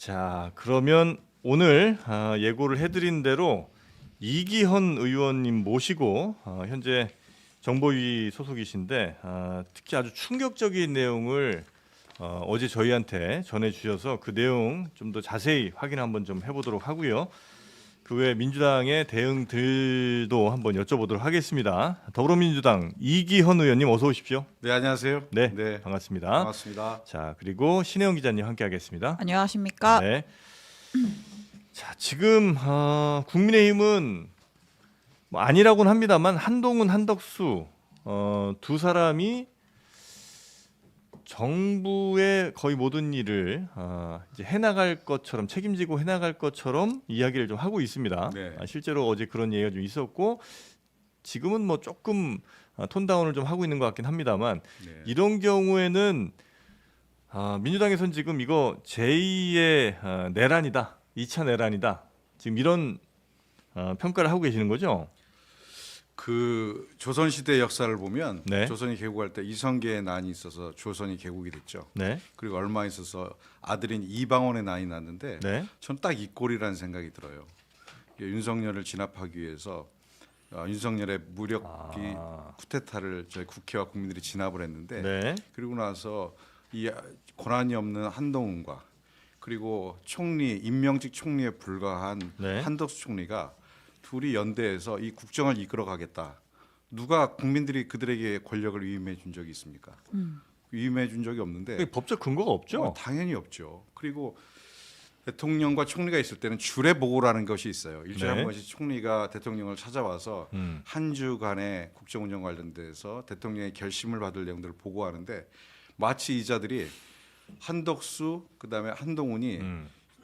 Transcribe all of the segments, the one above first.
자, 그러면 오늘 예고를 해드린 대로 이기헌 의원님 모시고 현재 정보위 소속이신데 특히 아주 충격적인 내용을 어제 저희한테 전해주셔서 그 내용 좀 더 자세히 확인 한번 좀 해보도록 하고요. 그 외 민주당의 대응들도 한번 여쭤보도록 하겠습니다. 더불어민주당 이기헌 의원님 어서 오십시오. 네, 안녕하세요. 네, 반갑습니다. 반갑습니다. 자, 그리고 신혜영 기자님 함께하겠습니다. 안녕하십니까? 네. 자, 지금 국민의힘은 뭐 아니라고는 합니다만 한동훈, 한덕수 두 사람이 정부의 거의 모든 일을 이제 해나갈 것처럼 책임지고 해나갈 것처럼 이야기를 좀 하고 있습니다. 네. 실제로 어제 그런 얘기가 좀 있었고 지금은 뭐 조금 톤다운을 좀 하고 있는 것 같긴 합니다만 네. 이런 경우에는 민주당에선 지금 이거 제2의 내란이다, 2차 내란이다. 지금 이런 평가를 하고 계시는 거죠? 그 조선 시대 역사를 보면 네. 조선이 개국할 때 이성계의 난이 있어서 조선이 개국이 됐죠. 네, 그리고 얼마 있어서 아들인 이방원의 난이 났는데 네, 전 딱 이 꼴이라는 생각이 들어요. 윤석열을 진압하기 위해서 윤석열의 무력이 쿠데타를 저희 국회와 국민들이 진압을 했는데 네, 그리고 나서 이 권한이 없는 한동훈과 그리고 총리 임명직 총리에 불과한 네. 한덕수 총리가 둘이 연대해서 이 국정을 이끌어가겠다. 누가 국민들이 그들에게 권력을 위임해 준 적이 있습니까? 위임해 준 적이 없는데 법적 근거가 없죠? 당연히 없죠. 그리고 대통령과 총리가 있을 때는 주례 보고라는 것이 있어요. 일주일에 네. 한 번씩 총리가 대통령을 찾아와서 한 주간의 국정 운영 관련돼서 대통령의 결심을 받을 내용들을 보고하는데 마치 이자들이 한덕수 그다음에 한동훈이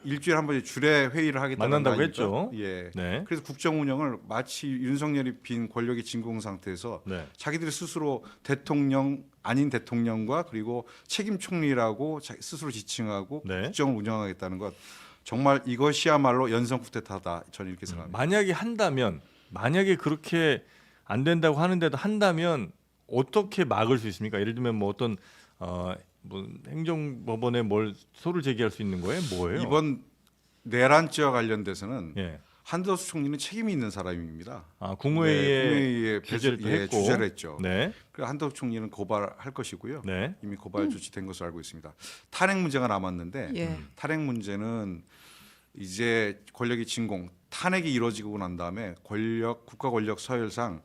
일주일에 한 번씩 주례 회의를 하겠다는 만난다고 거 아닙니까? 했죠. 예. 네, 그래서 국정 운영을 마치 윤석열이 빈 권력의 진공 상태에서 네. 자기들이 스스로 대통령 아닌 대통령과 그리고 책임 총리라고 스스로 지칭하고 네. 국정을 운영하겠다는 것 정말 이것이야말로 연성 쿠데타다 저는 이렇게 생각합니다. 만약에 한다면 만약에 그렇게 안 된다고 하는데도 한다면 어떻게 막을 수 있습니까? 예를 들면 뭐 어떤 뭐 행정법원에 뭘 소를 제기할 수 있는 거예요? 뭐예요? 이번 내란죄와 관련돼서는 예. 한덕수 총리는 책임이 있는 사람입니다. 국무회의에 국무회의에 배제를 했고 주재를 했죠. 네, 그래서 한덕수 총리는 고발할 것이고요. 네, 이미 고발 조치된 것으로 알고 있습니다. 탄핵 문제가 남았는데 예. 탄핵 문제는 이제 권력의 진공, 탄핵이 이루어지고 난 다음에 국가 권력 서열상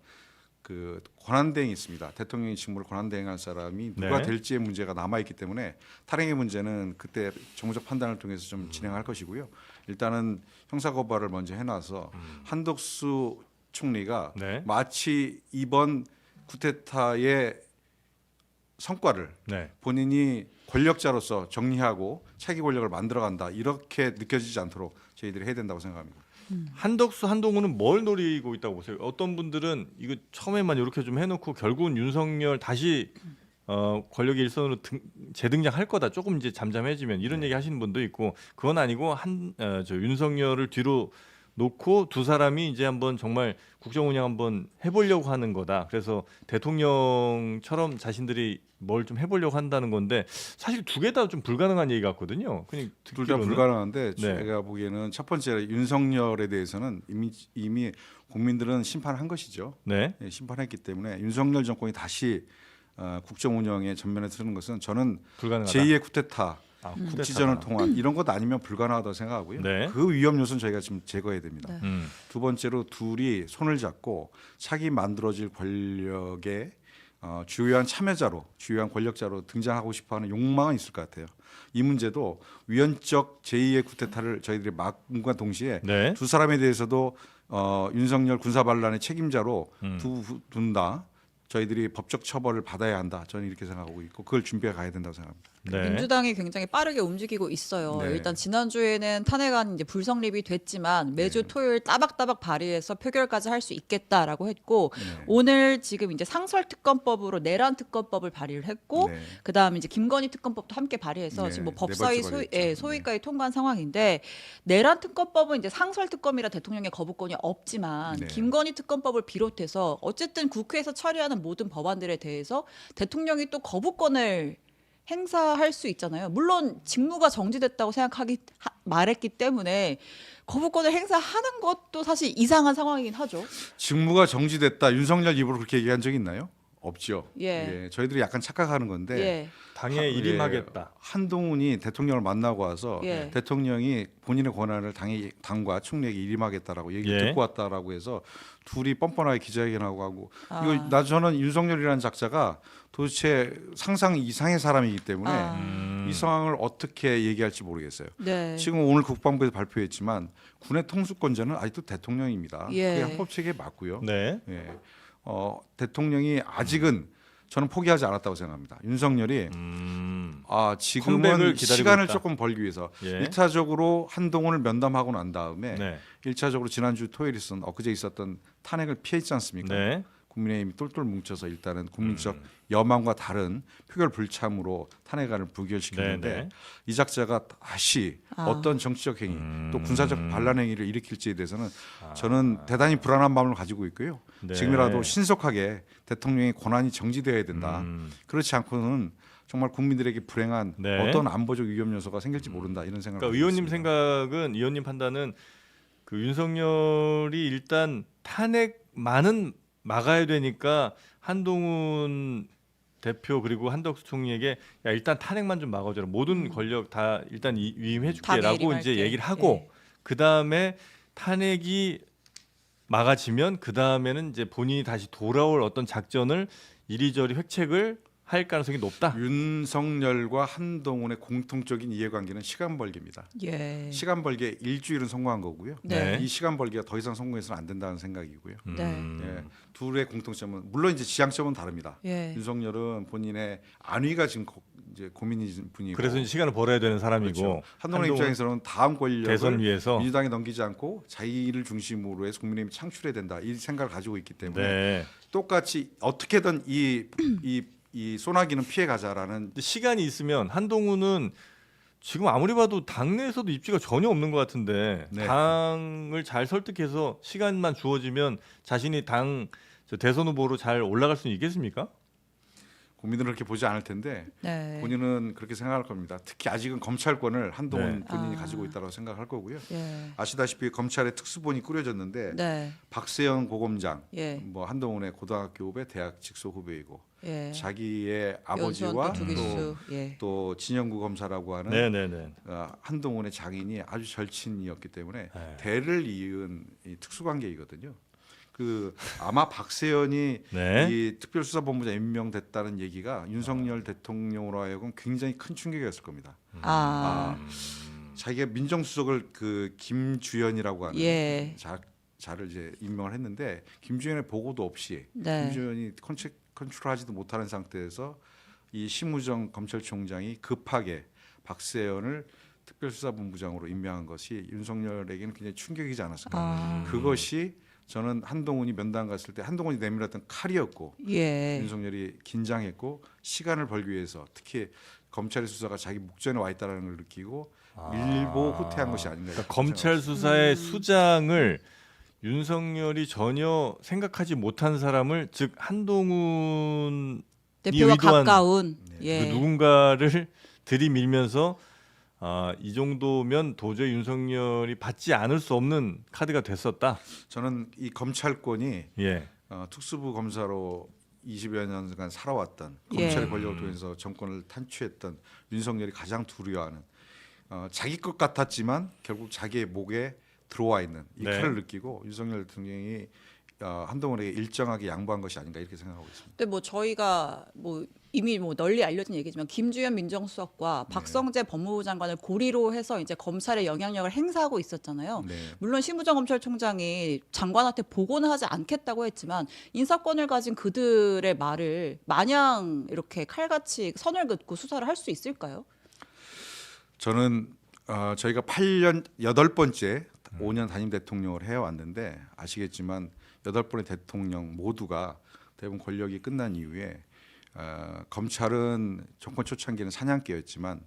그 권한대행이 있습니다. 대통령의 직무를 권한대행할 사람이 누가 네. 될지의 문제가 남아 있기 때문에 탄핵의 문제는 그때 정무적 판단을 통해서 좀 진행할 것이고요. 일단은 형사 고발을 먼저 해놔서 한덕수 총리가 네. 마치 이번 쿠데타의 성과를 네. 본인이 권력자로서 정리하고 차기 권력을 만들어간다 이렇게 느껴지지 않도록 저희들이 해야 된다고 생각합니다. 한덕수, 한동훈은 뭘 노리고 있다고 보세요? 어떤 분들은 이거 처음에만 이렇게 좀 해놓고 결국은 윤석열 다시 권력의 일선으로 재등장할 거다. 조금 이제 잠잠해지면 이런 얘기 하시는 분도 있고 그건 아니고 저 윤석열을 뒤로 놓고 두 사람이 이제 한번 정말 국정 운영 한번 해보려고 하는 거다. 그래서 대통령처럼 자신들이 뭘 좀 해보려고 한다는 건데 사실 두 개 다 좀 불가능한 얘기 같거든요. 그냥 둘 다 듣기로는. 불가능한데 네. 제가 보기에는 첫 번째 윤석열에 대해서는 이미 국민들은 심판한 것이죠. 네, 예, 심판했기 때문에 윤석열 정권이 다시 국정 운영에 전면에 서는 것은 저는 불가능하다. 제2의 쿠데타, 쿠데타다. 국지전을 통한 이런 것 아니면 불가능하다고 생각하고요. 네. 그 위험 요소는 저희가 지금 제거해야 됩니다. 네. 두 번째로 둘이 손을 잡고 차기 만들어질 권력의 주요한 참여자로, 주요한 권력자로 등장하고 싶어하는 욕망은 있을 것 같아요. 이 문제도 위헌적 제2의 쿠데타를 저희들이 막음과 동시에 네. 두 사람에 대해서도 윤석열 군사 반란의 책임자로 둔다. 저희들이 법적 처벌을 받아야 한다. 저는 이렇게 생각하고 있고 그걸 준비해 가야 된다고 생각합니다. 네. 민주당이 굉장히 빠르게 움직이고 있어요. 네. 일단 지난주에는 탄핵안 이제 불성립이 됐지만 매주 네. 토요일 따박따박 발의해서 표결까지 할 수 있겠다라고 했고 네. 오늘 지금 이제 상설특검법으로 내란특검법을 발의를 했고 네. 그다음에 이제 김건희 특검법도 함께 발의해서 네. 지금 뭐 네 법사위 번째 발의했죠. 소위까지 통과한 상황인데 내란특검법은 이제 상설특검이라 대통령의 거부권이 없지만 네. 김건희 특검법을 비롯해서 어쨌든 국회에서 처리하는 모든 법안들에 대해서 대통령이 또 거부권을 행사할 수 있잖아요. 물론 직무가 정지됐다고 말했기 때문에 거부권을 행사하는 것도 사실 이상한 상황이긴 하죠. 직무가 정지됐다. 윤석열 입으로 그렇게 얘기한 적 있나요? 없죠. 예. 저희들이 약간 착각하는 건데 예. 당에 일임하겠다. 한동훈이 대통령을 만나고 와서 예. 대통령이 본인의 권한을 당과 총리에게 일임하겠다라고 얘기를 예. 듣고 왔다라고 해서 둘이 뻔뻔하게 기자회견하고 하고 아. 저는 윤석열이라는 작자가 도대체 상상 이상의 사람이기 때문에 아. 이 상황을 어떻게 얘기할지 모르겠어요. 네. 지금 오늘 국방부에서 발표했지만 군의 통수권자는 아직도 대통령입니다. 예. 그게 헌법 체계 맞고요. 네. 예. 대통령이 아직은 저는 포기하지 않았다고 생각합니다. 윤석열이 컴백을 지금은 기다리고 시간을 있다. 조금 벌기 위해서 예. 1차적으로 한동훈을 면담하고 난 다음에 네. 1차적으로 지난주 토요일 엊그제 있었던 탄핵을 피했지 않습니까? 네. 국민의힘이 똘똘 뭉쳐서 일단은 국민적 여망과 다른 표결 불참으로 탄핵안을 부결시켰는데 네, 네. 이 작자가 다시 어떤 정치적 행위 또 군사적 반란 행위를 일으킬지에 대해서는 저는 대단히 불안한 마음을 가지고 있고요. 네. 지금이라도 신속하게 대통령의 권한이 정지되어야 된다. 그렇지 않고는 정말 국민들에게 불행한 네. 어떤 안보적 위험 요소가 생길지 모른다 이런 생각을 그러니까 가지고 의원님 있습니다. 생각은 의원님 판단은 그 윤석열이 일단 탄핵만은 막아야 되니까 한동훈 대표 그리고 한덕수 총리에게 야 일단 탄핵만 좀 막아줘라 모든 권력 다 일단 당에 위임해줄게라고 이제 일임할게. 얘기를 하고 예. 그 다음에 탄핵이 막아지면 그 다음에는 이제 본인이 다시 돌아올 어떤 작전을 이리저리 획책을 할 가능성이 높다. 윤석열과 한동훈의 공통적인 이해관계는 시간 벌기입니다. 예. 시간 벌기에 일주일은 성공한 거고요. 네. 이 시간 벌기가 더 이상 성공해서는 안 된다는 생각이고요. 네. 둘의 공통점은 물론 이제 지향점은 다릅니다. 예. 윤석열은 본인의 안위가 지금 이제 고민인 분이고 그래서 이제 시간을 벌어야 되는 사람이고 그렇죠. 한동훈 입장에서는 다음 권력을 대선을 위해서 민주당에 넘기지 않고 자기를 중심으로 해서 국민의힘이 창출해야 된다 이 생각을 가지고 있기 때문에 네. 똑같이 어떻게든 이 소나기는 피해 가자라는 근데 시간이 있으면 한동훈은 지금 아무리 봐도 당내에서도 입지가 전혀 없는 것 같은데 네. 당을 잘 설득해서 시간만 주어지면 자신이 저 대선 후보로 잘 올라갈 수는 있겠습니까? 국민들은 그렇게 보지 않을 텐데 네. 본인은 그렇게 생각할 겁니다. 특히 아직은 검찰권을 한동훈 네. 본인이 가지고 있다고 생각할 거고요. 예. 아시다시피 검찰의 특수본이 꾸려졌는데 네. 박세영 고검장, 예. 뭐 한동훈의 고등학교 후배, 대학 직속 후배이고 예. 자기의 연수원 아버지와 또 두기수. 예. 또 진영구 검사라고 하는 네네네. 한동훈의 장인이 아주 절친이었기 때문에 네. 대를 이은 이 특수관계이거든요. 아마 박세연이 네. 이 특별수사본부장 임명됐다는 얘기가 윤석열 대통령으로 하여금 굉장히 큰 충격이었을 겁니다. 아. 자기가 민정수석을 김주연이라고 하는 예. 자를 이제 임명을 했는데 김주연의 보고도 없이 네. 김주연이 컨트롤하지도 못하는 상태에서 이 심우정 검찰총장이 급하게 박세연을 특별수사본부장으로 임명한 것이 윤석열에게는 굉장히 충격이지 않았을까. 아. 그것이 저는 한동훈이 면담 갔을 때 한동훈이 내밀었던 칼이었고 예. 윤석열이 긴장했고 시간을 벌기 위해서 특히 검찰의 수사가 자기 목전에 와 있다는 걸 느끼고 밀고 후퇴한 것이 아닌가. 그러니까 검찰 수사의 수장을 윤석열이 전혀 생각하지 못한 사람을 즉 한동훈 대표와 의도한 가까운 그 예. 누군가를 들이밀면서 이 정도면 도저히 윤석열이 받지 않을 수 없는 카드가 됐었다. 저는 이 검찰권이 예. 특수부 검사로 20여 년간 살아왔던 예. 검찰의 권력을 통해서 정권을 탄취했던 윤석열이 가장 두려워하는 자기 것 같았지만 결국 자기의 목에 들어와 있는 이 네. 칼을 느끼고 윤석열 대통령이 한동훈에게 일정하게 양보한 것이 아닌가 이렇게 생각하고 있습니다. 근데 뭐 저희가 뭐 이미 뭐 널리 알려진 얘기지만 김주현 민정수석과 박성재 법무부 장관을 고리로 해서 이제 검찰의 영향력을 행사하고 있었잖아요. 네. 물론 심우정 검찰총장이 장관한테 보고는 하지 않겠다고 했지만 인사권을 가진 그들의 말을 마냥 이렇게 칼같이 선을 긋고 수사를 할 수 있을까요? 저는 저희가 8번째 5년 단임 대통령을 해왔는데 아시겠지만 8번의 대통령 모두가 대부분 권력이 끝난 이후에 검찰은 정권 초창기는 사냥개였지만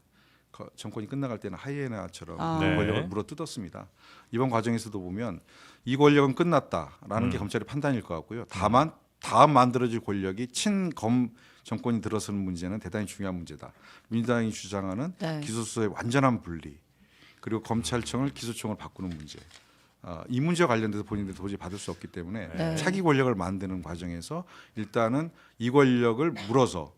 정권이 끝나갈 때는 하이에나처럼 네. 권력을 물어뜯었습니다. 이번 과정에서도 보면 이 권력은 끝났다라는 게 검찰의 판단일 것 같고요. 다만 다음 만들어질 권력이 친검 정권이 들어서는 문제는 대단히 중요한 문제다. 민주당이 주장하는 네. 기소수사의 완전한 분리 그리고 검찰청을 기소청을 바꾸는 문제. 이 문제와 관련돼서 본인들이 도저히 받을 수 없기 때문에 네. 차기 권력을 만드는 과정에서 일단은 이 권력을 물어서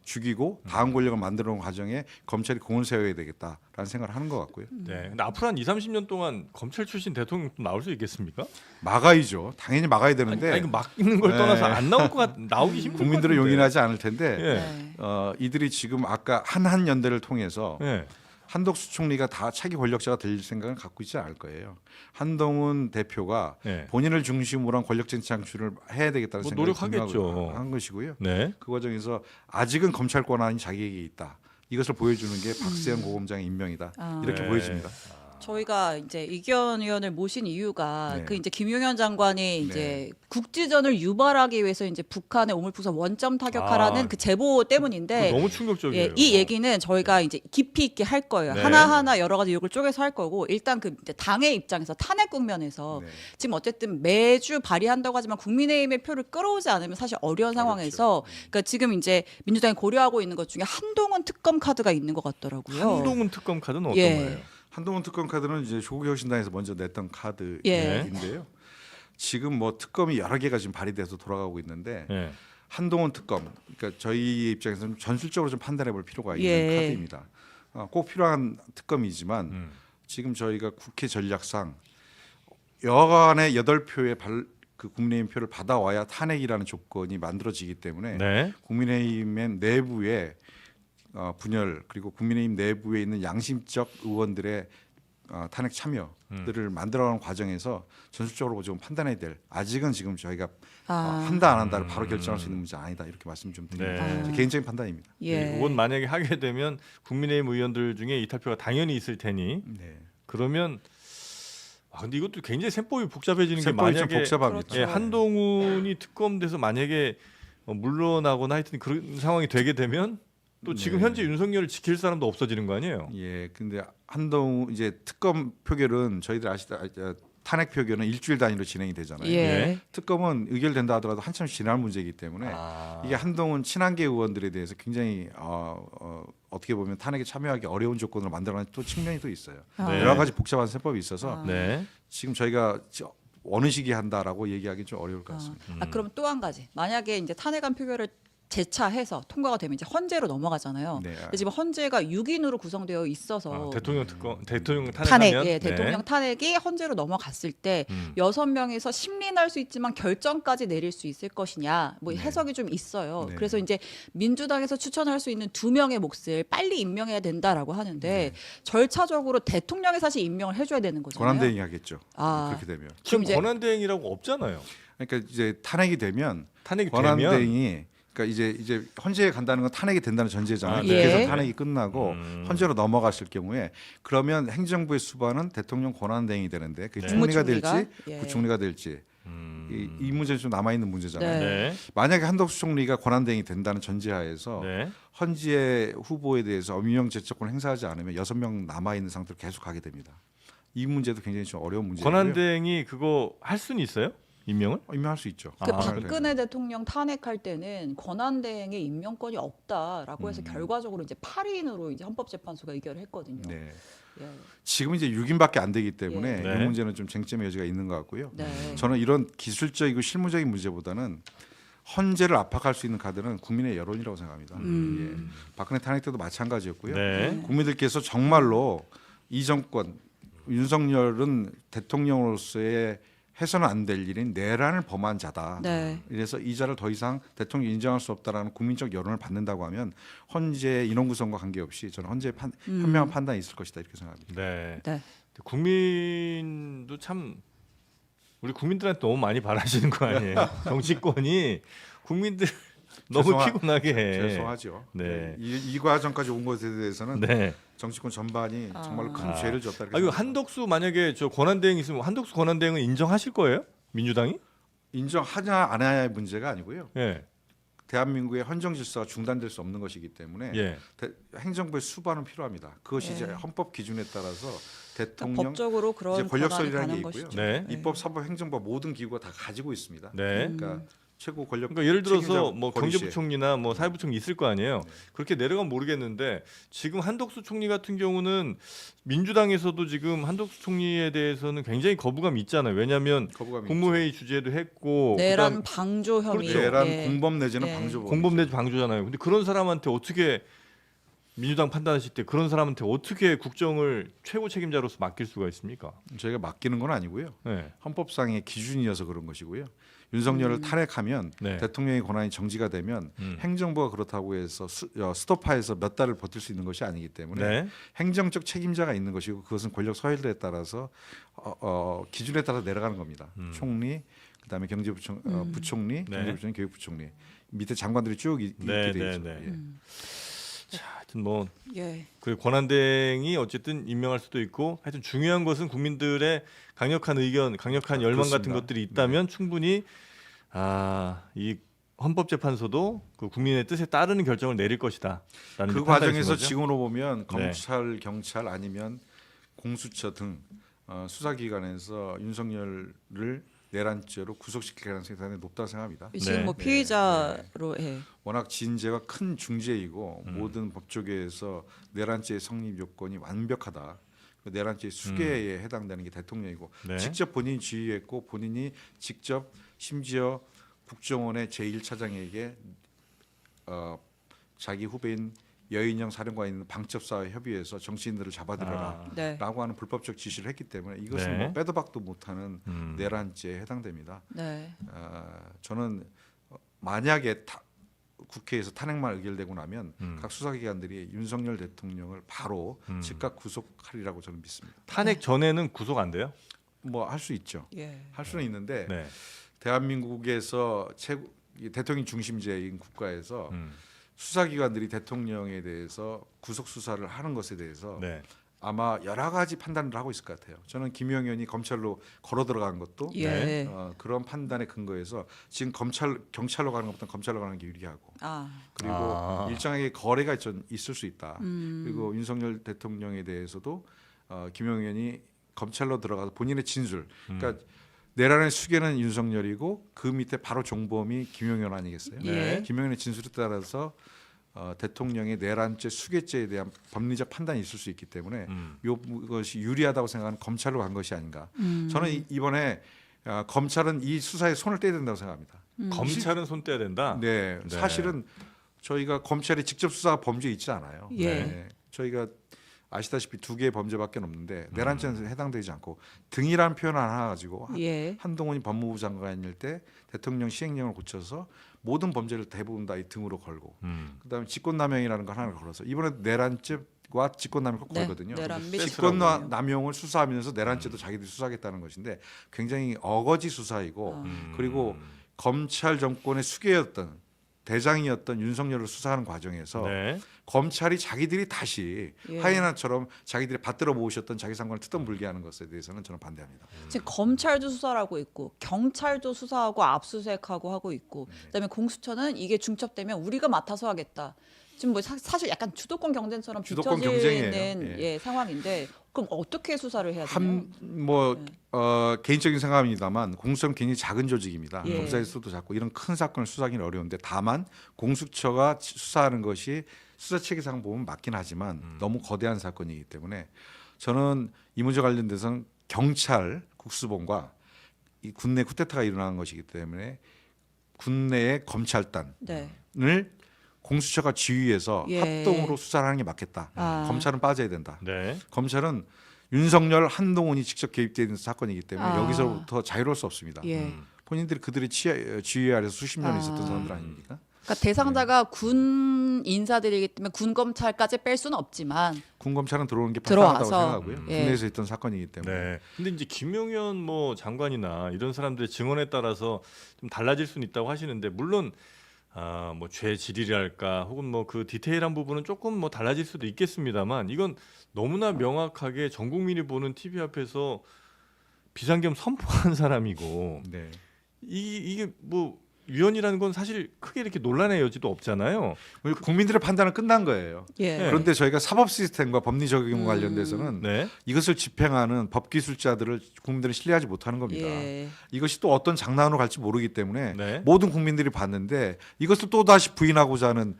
죽이고 다음 권력을 만드는 과정에 검찰이 공을 세워야 되겠다라는 생각을 하는 것 같고요. 네. 근데 앞으로 한 2, 30년 동안 검찰 출신 대통령 또 나올 수 있겠습니까? 막아야죠. 당연히 막아야 되는데 아니, 막는 걸 네. 떠나서 안 나올 것 나오기 힘들 것 국민들은 같은데. 용인하지 않을 텐데 예. 네. 이들이 지금 아까 한한 연대를 통해서 예. 한덕수 총리가 다 차기 권력자가 될 생각은 갖고 있지 않을 거예요. 한동훈 대표가 예. 본인을 중심으로 한 권력쟁 창출을 해야 되겠다는 뭐 생각을 노력하겠죠. 한 것이고요. 네. 그 과정에서 아직은 검찰 권한이 자기에게 있다. 이것을 보여주는 게 박세현 고검장의 임명이다. 아. 이렇게 네. 보여집니다. 저희가 이제 이기현 의원을 모신 이유가 네. 그 이제 김용현 장관이 이제 국지전을 유발하기 위해서 이제 북한의 오물풍선 원점 타격하라는 아. 그 제보 때문인데 너무 충격적이에요. 예, 이 얘기는 저희가 이제 깊이 있게 할 거예요. 네. 하나하나 여러 가지 의혹을 쪼개서 할 거고 일단 그 이제 당의 입장에서 탄핵 국면에서 네. 지금 어쨌든 매주 발의한다고 하지만 국민의힘의 표를 끌어오지 않으면 사실 어려운 상황에서 그러니까 지금 이제 민주당이 고려하고 있는 것 중에 한동훈 특검 카드가 있는 것 같더라고요. 한동훈 특검 카드는 어떤 예. 거예요? 한동훈 특검 카드는 이제 조국 혁신당에서 먼저 냈던 카드인데요. 예. 지금 뭐 특검이 여러 개가 지금 발의돼서 돌아가고 있는데 예. 한동훈 특검, 그러니까 저희 입장에서는 전술적으로 좀 판단해볼 필요가 있는 예. 카드입니다. 꼭 필요한 특검이지만 음. 지금 저희가 국회 전략상 여간의 8표의 그 국민의힘 표를 받아와야 탄핵이라는 조건이 만들어지기 때문에 네. 국민의힘의 내부에 분열 그리고 국민의힘 내부에 있는 양심적 의원들의 탄핵 참여들을 만들어가는 과정에서 전술적으로 좀 판단해야 될 아직은 지금 저희가 한다 안 한다를 바로 결정할 수 있는 문제 아니다 이렇게 말씀 좀 드립니다. 네. 제 개인적인 판단입니다. 예. 이건 만약에 하게 되면 국민의힘 의원들 중에 이탈표가 당연히 있을 테니 네. 그러면 근데 이것도 굉장히 셈법이 복잡해지는 게 셈법이 좀 만약에 복잡합니다. 그렇죠. 예, 한동훈이 특검돼서 만약에 물러나거나 하여튼 그런 상황이 되게 되면 또 지금 네. 현재 윤석열을 지킬 사람도 없어지는 거 아니에요? 예, 근데 한동훈 이제 특검 표결은 저희들 탄핵 표결은 일주일 단위로 진행이 되잖아요. 예. 특검은 의결된다 하더라도 한참 지날 문제이기 때문에 이게 한동훈 친한계 의원들에 대해서 굉장히 어떻게 보면 탄핵에 참여하기 어려운 조건을 만들어낸 또 측면이 또 있어요. 네. 여러 가지 복잡한 세법이 있어서 네. 지금 저희가 어느 시기에 한다라고 얘기하기 좀 어려울 것 같습니다. 그럼 또 한 가지. 만약에 이제 탄핵안 표결을 재차해서 통과가 되면 이제 헌재로 넘어가잖아요. 네. 근데 지금 헌재가 6인으로 구성되어 있어서 대통령 특검, 대통령 탄핵, 탄핵하면 예, 대통령 탄핵이 헌재로 넘어갔을 때 음. 6명에서 심리할 수 있지만 결정까지 내릴 수 있을 것이냐 뭐 네. 해석이 좀 있어요. 네. 그래서 이제 민주당에서 추천할 수 있는 2명의 몫을 빨리 임명해야 된다라고 하는데 절차적으로 대통령이 사실 임명을 해줘야 되는 거잖아요. 권한대행이 하겠죠. 아. 그렇게 되면. 지금 이제- 권한대행이라고 없잖아요. 그러니까 이제 탄핵이 되면 탄핵이 되면 권한대행이 그러니까 이제 헌재에 간다는 건 탄핵이 된다는 전제잖아요. 아, 네. 그래서 예. 탄핵이 끝나고 헌재로 넘어갔을 경우에 그러면 행정부의 수반은 대통령 권한대행이 되는데 그게 네. 총리가 국무총리가? 될지 예. 부총리가 될지 이 문제는 좀 남아 있는 문제잖아요. 네. 네. 만약에 한덕수 총리가 권한대행이 된다는 전제하에서 네. 헌재 후보에 대해서 임명 제청권을 행사하지 않으면 6명 남아 있는 상태로 계속 가게 됩니다. 이 문제도 굉장히 좀 어려운 문제고요. 권한대행이 그거 할 수는 있어요? 임명을? 임명할 수 있죠. 그 아, 박근혜 대통령 탄핵할 때는 권한대행의 임명권이 없다라고 해서 결과적으로 이제 8인으로 이제 헌법재판소가 의결을 했거든요. 네. 예. 지금 이제 6인밖에 안 되기 때문에 예. 이 네. 문제는 좀 쟁점의 여지가 있는 것 같고요. 네. 저는 이런 기술적이고 실무적인 문제보다는 헌재를 압박할 수 있는 카드는 국민의 여론이라고 생각합니다. 예. 박근혜 탄핵 때도 마찬가지였고요. 네. 국민들께서 정말로 이 정권 윤석열은 대통령으로서의 해서는 안 될 일인 내란을 범한 자다. 네. 이래서 이 자를 더 이상 대통령 인정할 수 없다라는 국민적 여론을 받는다고 하면 헌재 인원 구성과 관계없이 저는 헌재 현명한 판단이 있을 것이다 이렇게 생각합니다. 네. 네. 국민도 참 우리 국민들한테 너무 많이 바라시는 거 아니에요? 정치권이 국민들 너무 피곤하게 해. 죄송하죠. 네. 이 과정까지 온 것에 대해서는 네. 정치권 전반이 정말로 큰 아. 죄를 졌다. 이렇게 이거 생각합니다. 한덕수 만약에 저 권한대행 있으면 한덕수 권한대행은 인정하실 거예요? 민주당이? 인정하냐 안 하냐의 문제가 아니고요. 예. 대한민국의 헌정 질서가 중단될 수 없는 것이기 때문에 예. 행정부의 수반은 필요합니다. 그것이 네. 이제 헌법 기준에 따라서 그러니까 대통령 법적으로 그런 이제 권력설이라는 권한이 게 가는 있고요. 것이죠. 네. 입법, 사법, 행정부 모든 기구가 다 가지고 있습니다. 네. 그러니까 최고 권력 그러니까 예를 들어서 책임자 뭐 버리시에. 경제부총리나 뭐 사회부총리 있을 거 아니에요. 네. 그렇게 내려가면 모르겠는데 지금 한덕수 총리 같은 경우는 민주당에서도 지금 한덕수 총리에 대해서는 굉장히 거부감이 있잖아요. 왜냐하면 거부감이 국무회의 주재도 했고 내란 방조 혐의, 있죠. 내란 예. 공범 내지는 예. 방조 공범 내지 방조잖아요. 근데 그런 사람한테 어떻게 민주당 판단하실 때 그런 사람한테 어떻게 국정을 최고 책임자로서 맡길 수가 있습니까? 저희가 맡기는 건 아니고요. 네. 헌법상의 기준이어서 그런 것이고요. 윤석열을 탄핵하면 네. 대통령의 권한이 정지가 되면 행정부가 그렇다고 해서 스톱하에서 몇 달을 버틸 수 있는 것이 아니기 때문에 네. 행정적 책임자가 있는 것이고 그것은 권력 서열에 따라서 기준에 따라서 내려가는 겁니다. 총리, 그다음에 경제부총 부총리, 네. 경제부총리, 교육부총리 밑에 장관들이 쭉 있게 네, 돼 네, 있죠. 네. 예. 자, 하여튼 뭐 예. 그 권한대행이 어쨌든 임명할 수도 있고 하여튼 중요한 것은 국민들의 강력한 의견, 강력한 열망 같은 그렇습니다. 것들이 있다면 충분히 이 헌법재판소도 그 국민의 뜻에 따르는 결정을 내릴 것이다라는 그 판단이신 과정에서 거죠? 지금으로 보면 네. 검찰, 경찰 아니면 공수처 등 수사기관에서 윤석열을 내란죄로 구속시킬 가능성이 상당히 높다고 생각합니다. 지금 네. 뭐 피의자로 예. 워낙 진죄가 큰 중죄이고 모든 법조계에서 내란죄의 성립 요건이 완벽하다. 그 내란죄의 수개에 해당되는 게 대통령이고 네. 직접 본인이 지휘했고 본인이 직접 심지어 국정원의 제1차장에게 자기 후배인 여인영 사령관이 방첩사와 협의해서 정치인들을 잡아들여라 네. 라고 하는 불법적 지시를 했기 때문에 이것은 네. 뭐 빼도 박도 못하는 내란죄에 해당됩니다. 네. 저는 만약에 국회에서 탄핵만 의결되고 나면 각 수사기관들이 윤석열 대통령을 바로 즉각 구속하리라고 저는 믿습니다. 탄핵 전에는 구속 안 돼요? 뭐 할 수 있죠. 예. 할 수는 있는데 네. 대한민국에서 대통령 중심제인 국가에서 수사기관들이 대통령에 대해서 구속 수사를 하는 것에 대해서 네. 아마 여러 가지 판단을 하고 있을 것 같아요. 저는 김용 의원이 검찰로 걸어 들어간 것도 예. 네. 그런 판단에 근거해서 지금 경찰로 가는 것보다 검찰로 가는 게 유리하고 그리고 일정하게 거래가 있을 수 있다. 그리고 윤석열 대통령에 대해서도 김용 의원이 검찰로 들어가서 본인의 진술, 그러니까 내란의 수괴는 윤석열이고 그 밑에 바로 종범이 김용 의원 아니겠어요? 예. 김용 의원의 진술에 따라서 대통령의 내란죄 수괴죄에 대한 법리적 판단이 있을 수 있기 때문에 이것이 유리하다고 생각하는 검찰로 간 것이 아닌가. 저는 이번에 검찰은 이 수사에 손을 떼야 된다고 생각합니다. 검찰은 손 떼야 된다. 네, 네. 사실은 저희가 검찰이 직접 수사 범죄 있지 않아요. 예. 네. 저희가 아시다시피 2개의 범죄밖에 없는데 내란죄는 해당되지 않고 등이라는 표현 하나 가지고 예. 한동훈이 법무부 장관일 때 대통령 시행령을 고쳐서 모든 범죄를 대부분 다 이 등으로 걸고 그다음에 직권남용이라는 걸 하나 걸어서 이번에 내란죄와 직권남용을 네. 걸거든요. 내란 및 직권남용을 수사하면서 내란죄도 자기들이 수사하겠다는 것인데 굉장히 어거지 수사이고 그리고 검찰 정권의 수괴였던 대장이었던 윤석열을 수사하는 과정에서 네. 검찰이 자기들이 다시 예. 하이에나처럼 자기들이 받들어 모으셨던 자기 상관을 투덜물게 하는 것에 대해서는 저는 반대합니다. 지금 검찰도 수사를 하고 있고 경찰도 수사하고 압수수색하고 하고 있고 그다음에 공수처는 이게 중첩되면 우리가 맡아서 하겠다. 지금 뭐 사실 약간 주도권 경쟁처럼 주도권 비춰지는 경쟁이에요. 예, 상황인데 그럼 어떻게 수사를 해야 되나요? 개인적인 생각입니다만 공수처는 굉장히 작은 조직입니다. 예. 검사의 수도 작고 이런 큰 사건을 수사하기는 어려운데 다만 공수처가 수사하는 것이 수사 체계상 보면 맞긴 하지만 너무 거대한 사건이기 때문에 저는 이 문제 관련돼서는 경찰 국수본과 이 군내 쿠데타가 일어난 것이기 때문에 군내의 검찰단을 네. 공수처가 지휘해서 예. 합동으로 수사를 하는 게 맞겠다. 검찰은 빠져야 된다. 네. 검찰은 윤석열, 한동훈이 직접 개입되어 있는 사건이기 때문에 여기서부터 자유로울 수 없습니다. 예. 본인들이 그들의 지휘 아래서 수십 년 있었던 사람들 아닙니까? 그러니까 대상자가 군 인사들이기 때문에 군 검찰까지 뺄 수는 없지만 군 검찰은 들어오는 게 들어와서, 합당하다고 생각하고요. 예. 국내에서 있던 사건이기 때문에. 네. 근데 이제 김용현 뭐 장관이나 이런 사람들의 증언에 따라서 좀 달라질 수는 있다고 하시는데 물론 뭐 죄질이랄까 혹은 뭐 그 디테일한 부분은 조금 뭐 달라질 수도 있겠습니다만 이건 너무나 명확하게 전 국민이 보는 TV 앞에서 비상계엄 선포한 사람이고 네. 이게 뭐 위헌이라는 건 사실 크게 이렇게 논란의 여지도 없잖아요. 국민들의 판단은 끝난 거예요. 예. 네. 그런데 저희가 사법 시스템과 법리 적용 관련돼서는 네. 이것을 집행하는 법 기술자들을 국민들은 신뢰하지 못하는 겁니다. 예. 이것이 또 어떤 장난으로 갈지 모르기 때문에 네. 모든 국민들이 봤는데 이것을 또 다시 부인하고자 하는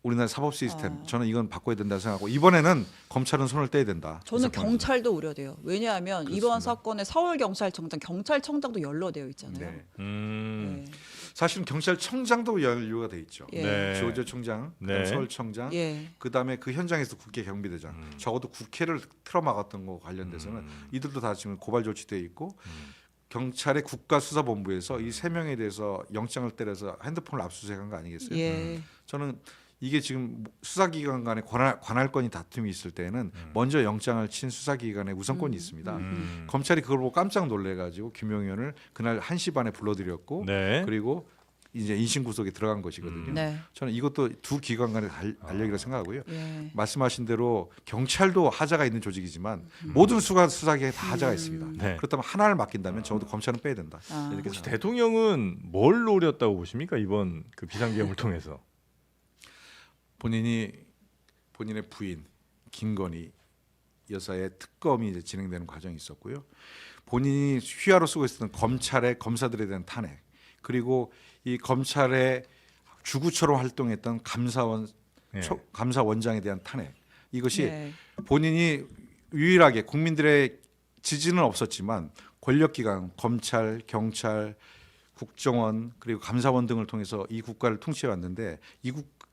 우리나라 사법 시스템, 저는 이건 바꿔야 된다 생각하고 이번에는 검찰은 손을 떼야 된다. 저는 이 사건에서. 경찰도 우려돼요. 왜냐하면 그렇습니다. 이번 사건에 서울경찰청장, 경찰청장도 연루되어 있잖아요. 네. 네. 사실은 경찰청장도 연루가 돼 있죠. 예. 네. 조조 청장, 네. 서울청장, 예. 그다음에 그 현장에서 국회 경비대장, 적어도 국회를 틀어막았던 거 관련돼서는 이들도 다 지금 고발 조치돼 있고 경찰의 국가수사본부에서 이 세 명에 대해서 영장을 때려서 핸드폰을 압수수색한 거 아니겠어요? 예. 저는 이게 지금 수사기관 간의 관할권이 다툼이 있을 때는 먼저 영장을 친 수사기관의 우선권이 있습니다. 검찰이 그걸 보고 깜짝 놀래가지고 김용현을 그날 1시 반에 불러들였고 네. 그리고 이제 인신구속에 들어간 것이거든요. 네. 저는 이것도 두 기관 간의 알력이라고 생각하고요. 예. 말씀하신 대로 경찰도 하자가 있는 조직이지만 모든 수사기관에 다 하자가 있습니다. 네. 그렇다면 하나를 맡긴다면 적어도 검찰은 빼야 된다. 아. 이렇게 혹시 생각합니다. 대통령은 뭘 노렸다고 보십니까 이번 그 비상계엄을 통해서? 본인의 부인 김건희 여사의 특검이 이제 진행되는 과정이 있었고요. 본인이 휘하로 쓰고 있었던 검찰의 검사들에 대한 탄핵, 그리고 이 검찰의 주구처럼 활동했던 네. 감사원장에 대한 탄핵. 이것이 예. 본인이 유일하게 국민들의 지지는 없었지만 권력기관, 검찰, 경찰, 국정원 그리고 감사원 등을 통해서 이 국가를 통치해 왔는데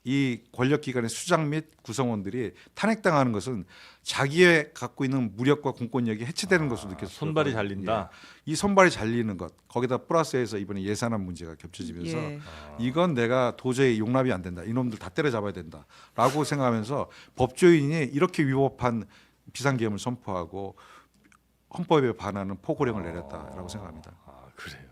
이 권력기관의 수장 및 구성원들이 탄핵당하는 것은 자기의 갖고 있는 무력과 공권력이 해체되는 것으로 느꼈어요. 손발이 잘린다. 이 손발이 잘리는 것, 거기다 플러스해서 이번에 예산안 문제가 겹쳐지면서 예. 이건 내가 도저히 용납이 안 된다. 이놈들 다 때려잡아야 된다라고 생각하면서 법조인이 이렇게 위법한 비상계엄을 선포하고 헌법에 반하는 포고령을 내렸다라고 생각합니다. 아 그래요?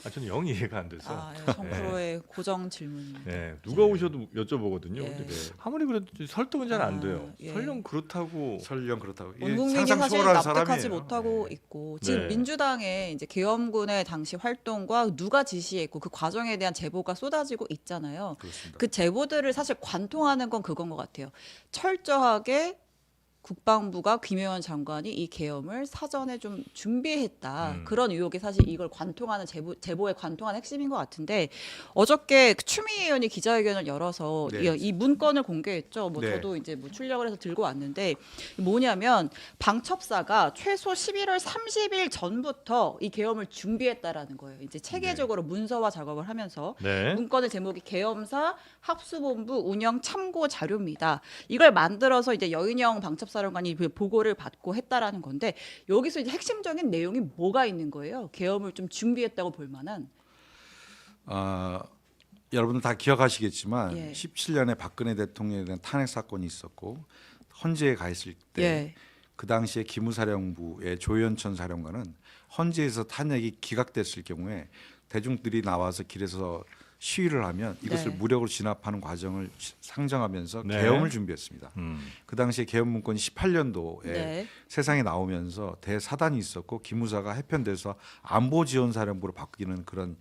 아 저는 영 이해가 안 돼서. 아, 예. 정프로의 고정 질문. 네, 누가 오셔도 여쭤보거든요. 예. 근데 아무리 그래도 설득은 잘 안 돼요. 예. 설령 그렇다고. 설령 그렇다고 온 국민이 상상 사실 초월한 납득하지 사람이에요. 못하고 있고 지금 네. 민주당의 이제 계엄군의 당시 활동과 누가 지시했고 그 과정에 대한 제보가 쏟아지고 있잖아요. 그렇습니다. 그 제보들을 사실 관통하는 건 그건 것 같아요. 철저하게 국방부가 김영현 장관이 이 계엄을 사전에 좀 준비했다. 그런 의혹이 사실 이걸 관통하는 제보에 관통하는 핵심인 것 같은데 어저께 추미애 의원이 기자회견을 열어서 네. 이 문건을 공개했죠. 뭐 네. 저도 이제 뭐 출력을 해서 들고 왔는데 뭐냐면 방첩사가 최소 11월 30일 전부터 이 계엄을 준비했다라는 거예요. 이제 체계적으로 문서화 작업을 하면서 네. 문건의 제목이 계엄사 합수본부 운영 참고 자료입니다. 이걸 만들어서 이제 여인영 방첩사령관이 보고를 받고 했다라는 건데 여기서 이제 핵심적인 내용이 뭐가 있는 거예요? 계엄을 좀 준비했다고 볼 만한. 여러분들 다 기억하시겠지만 예. 17년에 박근혜 대통령에 대한 탄핵 사건이 있었고 헌재에 가 있을 때 예. 그 당시에 기무사령부의 조현천 사령관은 헌재에서 탄핵이 기각됐을 경우에 대중들이 나와서 길에서 시위를 하면 이것을 네. 무력으로 진압하는 과정을 상정하면서 네. 계엄을 준비했습니다. 음. 그 당시에 계엄 문건이 18년도에 네. 세상에 나오면서 대사단이 있었고 기무사가 해편돼서 안보지원사령부로 바뀌는 그런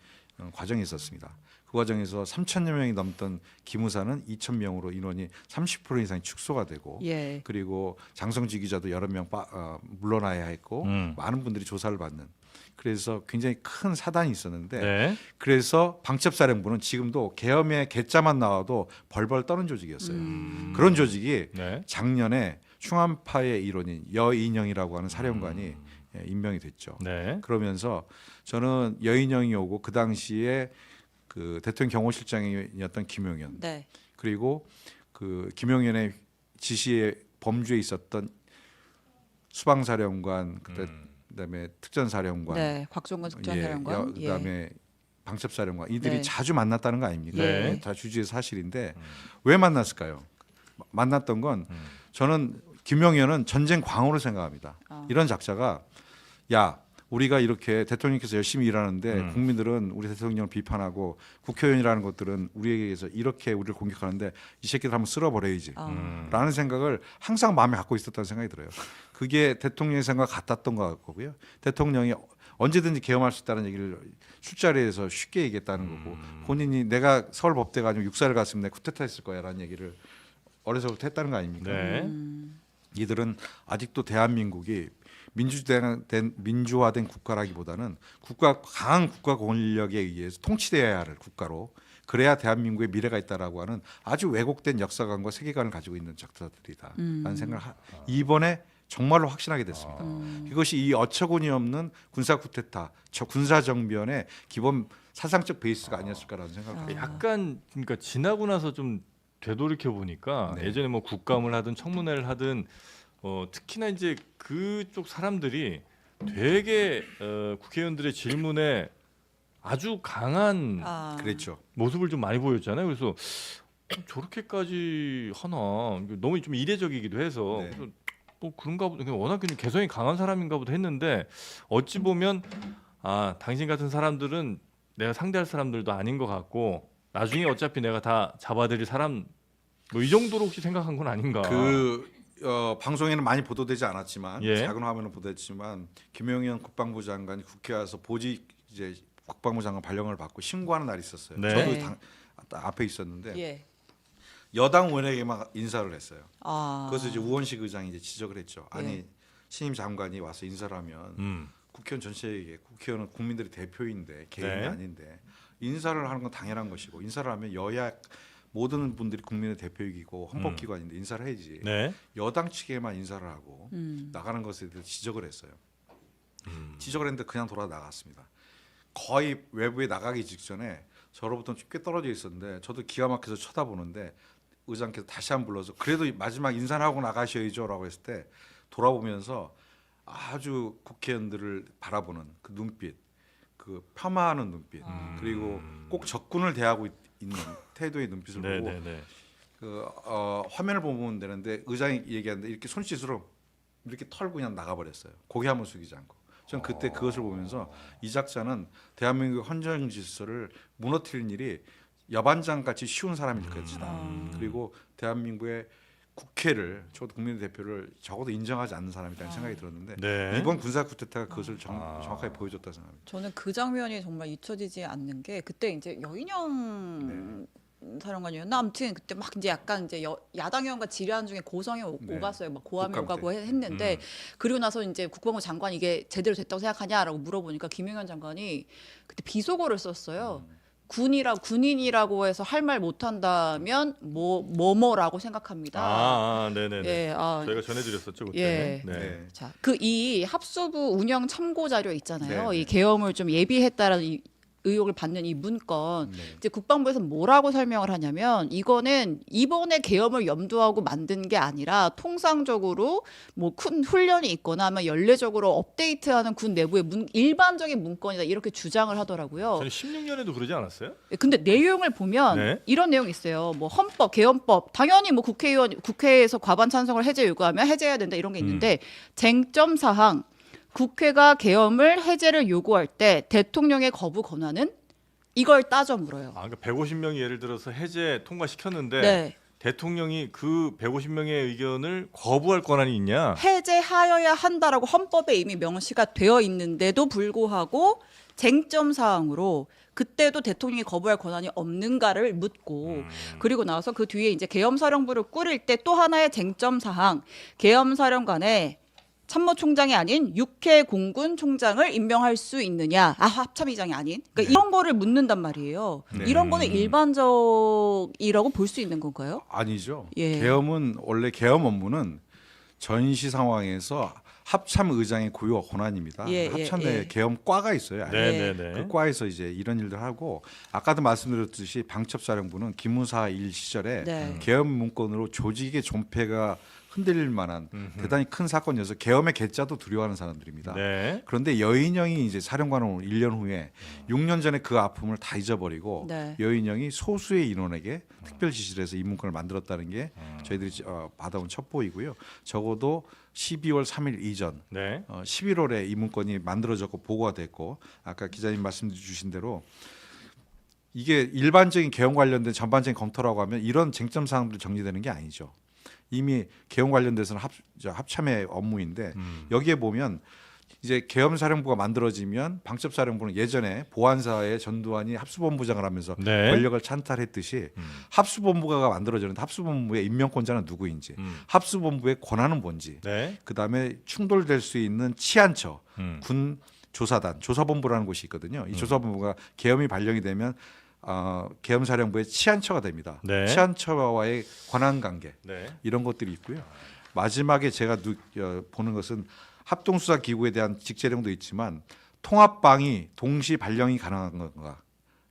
과정이 있었습니다. 그 과정에서 3천여 명이 넘던 기무사는 2천 명으로 인원이 30% 이상이 축소가 되고 예. 그리고 장성지 기자도 여러 명 물러나야 했고 많은 분들이 조사를 받는 그래서 굉장히 큰 사단이 있었는데 네. 그래서 방첩사령부는 지금도 계엄의 괴짜만 나와도 벌벌 떠는 조직이었어요. 그런 조직이 네. 작년에 충암파의 일원인 여인영이라고 하는 사령관이 임명이 됐죠. 네. 그러면서 저는 여인영이 오고 그 당시에 그 대통령 경호실장이었던 김용현 네. 그리고 그 김용현의 지시에 범주에 있었던 수방사령관 그다음에 특전사령관 네. 곽종건 특전사령관. 그다음에 방첩사령관 이들이 네. 자주 만났다는 거 아닙니까? 네. 다 주지의 사실인데 왜 만났을까요? 만났던 건 저는 김용현은 전쟁 광호를 생각합니다. 이런 작자가 야 우리가 이렇게 대통령께서 열심히 일하는데 국민들은 우리 대통령을 비판하고 국회의원이라는 것들은 우리에게서 이렇게 우리를 공격하는데 이 새끼들 한번 쓸어버려야지 라는 생각을 항상 마음에 갖고 있었다는 생각이 들어요. 그게 대통령의 생각 같았던 것 같고요. 대통령이 언제든지 계엄할 수 있다는 얘기를 술자리에서 쉽게 얘기했다는 거고 본인이 내가 서울법대가 아니면 육사를 갔으면 내가 쿠데타했을 거야라는 얘기를 어려서부터 했다는 거 아닙니까? 네. 이들은 아직도 대한민국이 민주화된 국가라기보다는 강한 국가 권력에 의해서 통치되어야 할 국가로 그래야 대한민국의 미래가 있다라고 하는 아주 왜곡된 역사관과 세계관을 가지고 있는 적자들이다라는 생각을 이번에 정말로 확신하게 됐습니다. 이것이 이 어처구니 없는 군사 쿠데타, 군사 정변의 기본 사상적 베이스가 아니었을까라는 생각을 합니다. 약간 그러니까 지나고 나서 좀 되돌이켜 보니까 네. 예전에 뭐 국감을 하든 청문회를 하든 특히나 이제 그쪽 사람들이 되게 국회의원들의 질문에 아주 강한 아, 그랬죠. 모습을 좀 많이 보였잖아요. 그래서 저렇게까지 하나 너무 좀 이례적이기도 해서 네. 그래서 뭐 그런가 보다. 워낙 그냥 개성이 강한 사람인가 보다 했는데 어찌 보면 아 당신 같은 사람들은 내가 상대할 사람들도 아닌 것 같고 나중에 어차피 내가 다 잡아들일 사람 뭐 이 정도로 혹시 생각한 건 아닌가? 방송에는 많이 보도되지 않았지만 예. 작은 화면은 보도됐지만 김용현 국방부 장관이 국회에 와서 보직 이제 국방부 장관 발령을 받고 신고하는 날이 있었어요. 네. 저도 네. 앞에 있었는데 예. 여당 의원에게만 인사를 했어요. 아. 그래서 이제 우원식 의장이 이제 지적을 했죠. 아니 예. 신임 장관이 와서 인사를 하면 국회의원 전체에게 국회의원은 국민들의 대표인데 개인이 네. 아닌데 인사를 하는 건 당연한 것이고 인사를 하면 여야 모든 분들이 국민의 대표이고 헌법기관인데 인사를 해야지. 네. 여당 측에만 인사를 하고 나가는 것에 대해서 지적을 했어요. 지적을 했는데 그냥 돌아 나갔습니다. 거의 외부에 나가기 직전에 저로부터 꽤 떨어져 있었는데 저도 기가 막혀서 쳐다보는데 의장께서 다시 한 번 불러서 그래도 마지막 인사를 하고 나가셔야죠라고 했을 때 돌아보면서 아주 국회의원들을 바라보는 그 눈빛, 그 폄하하는 눈빛, 그리고 꼭 적군을 대하고 있는 태도의 눈빛을 보고 네네네. 화면을 보면 되는데 의장이 얘기하는데 이렇게 손짓으로 이렇게 털고 그냥 나가버렸어요. 고개 한번 숙이지 않고. 전 그때 그것을 보면서 이 작자는 대한민국의 헌정 질서를 무너뜨리는 일이 여반장같이 쉬운 사람일 것이다. 그리고 대한민국의 국회를 적어도 국민의 대표를 적어도 인정하지 않는 사람이라는 생각이 들었는데 네. 이번 군사 쿠데타가 그것을 정확하게 보여줬다 생각합니다. 저는 그 장면이 정말 잊혀지지 않는 게 그때 이제 여인영 사령관이었나 아무튼 그때 막 이제 약간 이제 야당 의원과 질의하는 중에 고성이 네. 오갔어요. 막 고함이 국감 오가고 때. 했는데 그리고 나서 이제 국방부 장관이 이게 제대로 됐다고 생각하냐라고 물어보니까 김용현 장관이 그때 비속어를 썼어요. 군인이라고 해서 할 말 못한다면 뭐라고 생각합니다. 네네네. 예, 저희가 전해드렸었죠 그때. 예. 네. 네. 자, 그 이 합수부 운영 참고 자료 있잖아요. 네, 이 네. 계엄을 좀 예비했다라는 이 의혹을 받는 이 문건. 네. 이제 국방부에서 뭐라고 설명을 하냐면 이거는 이번에 계엄을 염두하고 만든 게 아니라 통상적으로 뭐 큰 훈련이 있거나 하면 연례적으로 업데이트하는 군 내부의 일반적인 문건이다 이렇게 주장을 하더라고요. 저는 16년에도 그러지 않았어요? 근데 내용을 보면 네. 이런 내용이 있어요. 뭐 헌법, 계엄법 당연히 뭐 국회에서 과반 찬성을 해제 요구하면 해제해야 된다 이런 게 있는데 쟁점 사항 국회가 계엄을 해제를 요구할 때 대통령의 거부 권한은 이걸 따져 물어요. 그러니까 150명이 예를 들어서 해제 통과시켰는데 네. 대통령이 그 150명의 의견을 거부할 권한이 있냐? 해제하여야 한다라고 헌법에 이미 명시가 되어 있는데도 불구하고 쟁점 사항으로 그때도 대통령이 거부할 권한이 없는가를 묻고 그리고 나서 그 뒤에 이제 계엄사령부를 꾸릴 때 또 하나의 쟁점 사항 계엄사령관의 참모총장이 아닌 육해 공군 총장을 임명할 수 있느냐? 합참의장이 아닌. 그러니까 이런 거를 묻는단 말이에요. 네. 이런 거는 일반적이라고 볼 수 있는 건가요? 아니죠. 예. 계엄은 원래 계엄 업무는 전시 상황에서 합참 의장의 고유 권한입니다. 예, 합참 예, 내에 예. 계엄 과가 있어요. 아예. 네네네. 그 과에서 이제 이런 일들 하고 아까도 말씀드렸듯이 방첩사령부는 기무사 일 시절에 네. 계엄 문건으로 조직의 존폐가 흔들릴 만한 대단히 큰 사건이어서 계엄의 개자도 두려워하는 사람들입니다. 네. 그런데 여인영이 이제 사령관으로 1년 후에 6년 전에 그 아픔을 다 잊어버리고 네. 여인영이 소수의 인원에게 특별 지시를 해서 이 문건을 만들었다는 게 저희들이 받아온 첩보이고요. 적어도 12월 3일 이전 네. 11월에 이 문건이 만들어졌고 보고가 됐고 아까 기자님 말씀 주신 대로 이게 일반적인 계엄 관련된 전반적인 검토라고 하면 이런 쟁점 사항들이 정리되는 게 아니죠. 이미 계엄 관련돼서는 합참의 업무인데 여기에 보면 이제 계엄사령부가 만들어지면 방첩사령부는 예전에 보안사의 전두환이 합수본부장을 하면서 네. 권력을 찬탈했듯이 합수본부가 만들어지는데 합수본부의 임명권자는 누구인지, 합수본부의 권한은 뭔지, 네. 그다음에 충돌될 수 있는 치안처, 음. 군 조사단, 조사본부라는 곳이 있거든요. 이 조사본부가 계엄이 발령이 되면 계엄사령부의 치안처가 됩니다. 네. 치안처와의 권한관계 네. 이런 것들이 있고요. 마지막에 제가 보는 것은 합동수사기구에 대한 직제령도 있지만 통합방위 동시 발령이 가능한 건가?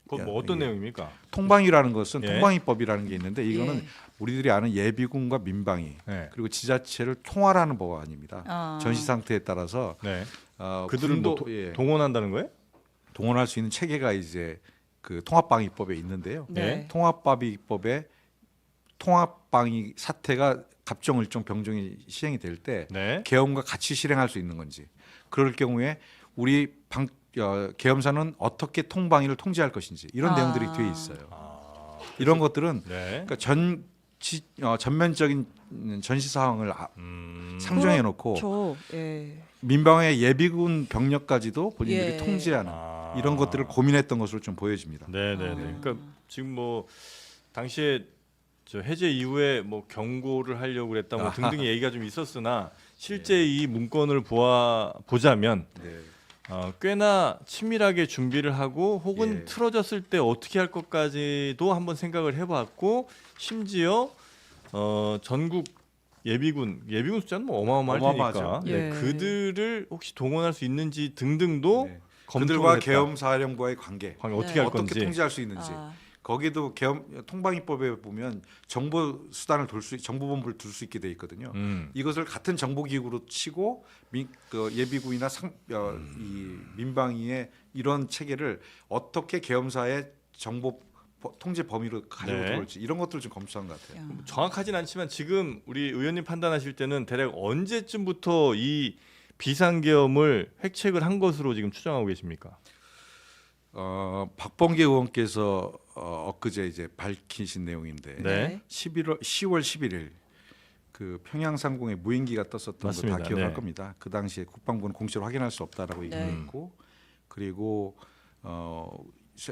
그건 뭐 어떤 이게 내용입니까? 통방위라는 것은 예. 통방위법이라는 게 있는데 이거는 예. 우리들이 아는 예비군과 민방위 네. 그리고 지자체를 통할하는 법안입니다. 아. 전시 상태에 따라서 네. 그들을 뭐 예, 동원한다는 거예요? 동원할 수 있는 체계가 이제 그 통합방위법에 있는데요. 네. 통합방위법에 통합방위 사태가 갑종을종 병종이 시행이 될 때 네. 계엄과 같이 실행할 수 있는 건지, 그럴 경우에 우리 계엄사는 어떻게 통방위를 통제할 것인지 이런 내용들이 뒤에 있어요. 이런 것들은 네. 그러니까 전면적인 전시 상황을 상정해 놓고 그렇죠. 예. 민방위의 예비군 병력까지도 본인들이 예. 통제하는 이런 것들을 고민했던 것으로 좀 보여집니다. 네, 네, 네. 그러니까 지금 뭐 당시에 저 해제 이후에 뭐 경고를 하려고 그랬다 뭐 등등의 얘기가 좀 있었으나 실제 이 문건을 보자면 네. 꽤나 치밀하게 준비를 하고 혹은 예. 틀어졌을 때 어떻게 할 것까지도 한번 생각을 해봤고 심지어 전국 예비군 숫자는 뭐 어마어마할 테니까 어마어마하죠. 네, 예. 그들을 혹시 동원할 수 있는지 등등도 네. 검토를 그들과 했다. 계엄사령부와의 관계 어떻게 네. 할 어떻게 건지. 통제할 수 있는지 아. 거기도 통방위법에 보면 정보 수단을 정보본부를 둘 수 있게 돼 있거든요. 이것을 같은 정보기구로 치고 예비군이나 이 민방위의 이런 체계를 어떻게 계엄사의 정보 통제 범위로 가지고 네. 들어올지 이런 것들을 좀 검토한 것 같아요. 야. 정확하진 않지만 지금 우리 의원님 판단하실 때는 대략 언제쯤부터 이 비상계엄을 획책을 한 것으로 지금 추정하고 계십니까? 박범계 의원께서 엊그제 이제 밝히신 내용인데 네. 10월 11일 그 평양 상공에 무인기가 떴었던 거 맞습니다. 다 기억할 네. 겁니다. 그 당시에 국방부는 공식으로 확인할 수 없다라고 얘기했고 그리고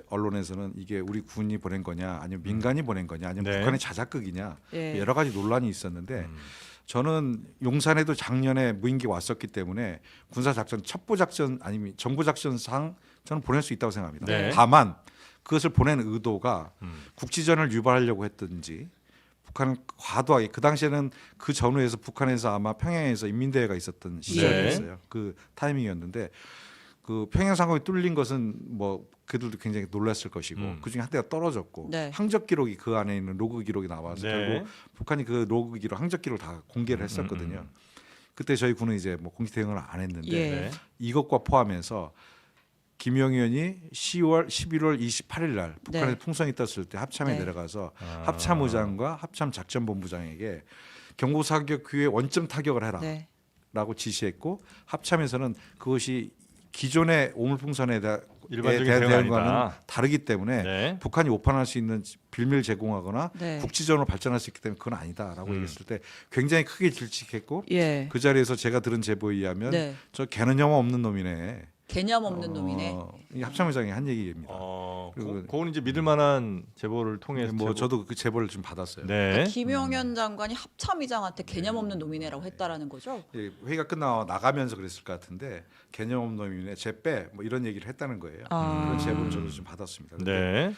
언론에서는 이게 우리 군이 보낸 거냐 아니면 민간이 보낸 거냐 아니면 네. 북한의 자작극이냐 예. 여러 가지 논란이 있었는데 저는 용산에도 작년에 무인기 왔었기 때문에 군사작전 첩보작전 아니면 정보작전상 저는 보낼 수 있다고 생각합니다. 네. 다만 그것을 보낸 의도가 국지전을 유발하려고 했든지 북한은 과도하게 그 당시에는 그 전후에서 북한에서 아마 평양에서 인민대회가 있었던 시절이었어요. 그 타이밍이었는데 그 평양 상공이 뚫린 것은 뭐 그들도 굉장히 놀랐을 것이고 그중에 한 대가 떨어졌고 네. 항적 기록이 그 안에 있는 로그 기록이 나와서 네. 결국 북한이 그 로그 기록 항적 기록을 다 공개를 했었거든요. 그때 저희 군은 이제 뭐 공식 대응을 안 했는데 예. 네. 이것과 포함해서 김영 의원이 11월 28일 날 북한에 네. 풍선이 떴을 때 합참에 네. 내려가서 합참의장과 합참작전본부장에게 경고사격 기후에 원점 타격을 해라 네. 라고 지시했고 합참에서는 그것이 기존의 오물풍선에 일반적인 대한 대응은 대응과는 아니다. 다르기 때문에 네. 북한이 오판할 수 있는 빌미를 제공하거나 네. 국지전으로 발전할 수 있기 때문에 그건 아니다라고 얘기했을 때 굉장히 크게 질책했고 예. 그 자리에서 제가 들은 제보에 의하면 네. 저 개념 없는 놈이네. 개념 없는 놈이네. 이 합참의장이 한 얘기입니다. 그리고- 그건 이제 믿을 만한 제보를 통해서 뭐 저도 그 제보를 좀 받았어요. 네. 그러니까 김용현 장관이 합참의장한테 개념 없는 놈이네라고 했다라는 거죠. 예, 회의가 끝나고 나가면서 그랬을 것 같은데 개념 없는 놈이네, 쟤빼 뭐 이런 얘기를 했다는 거예요. 아. 그런 제보를 저도 좀 받았습니다. 근데 네.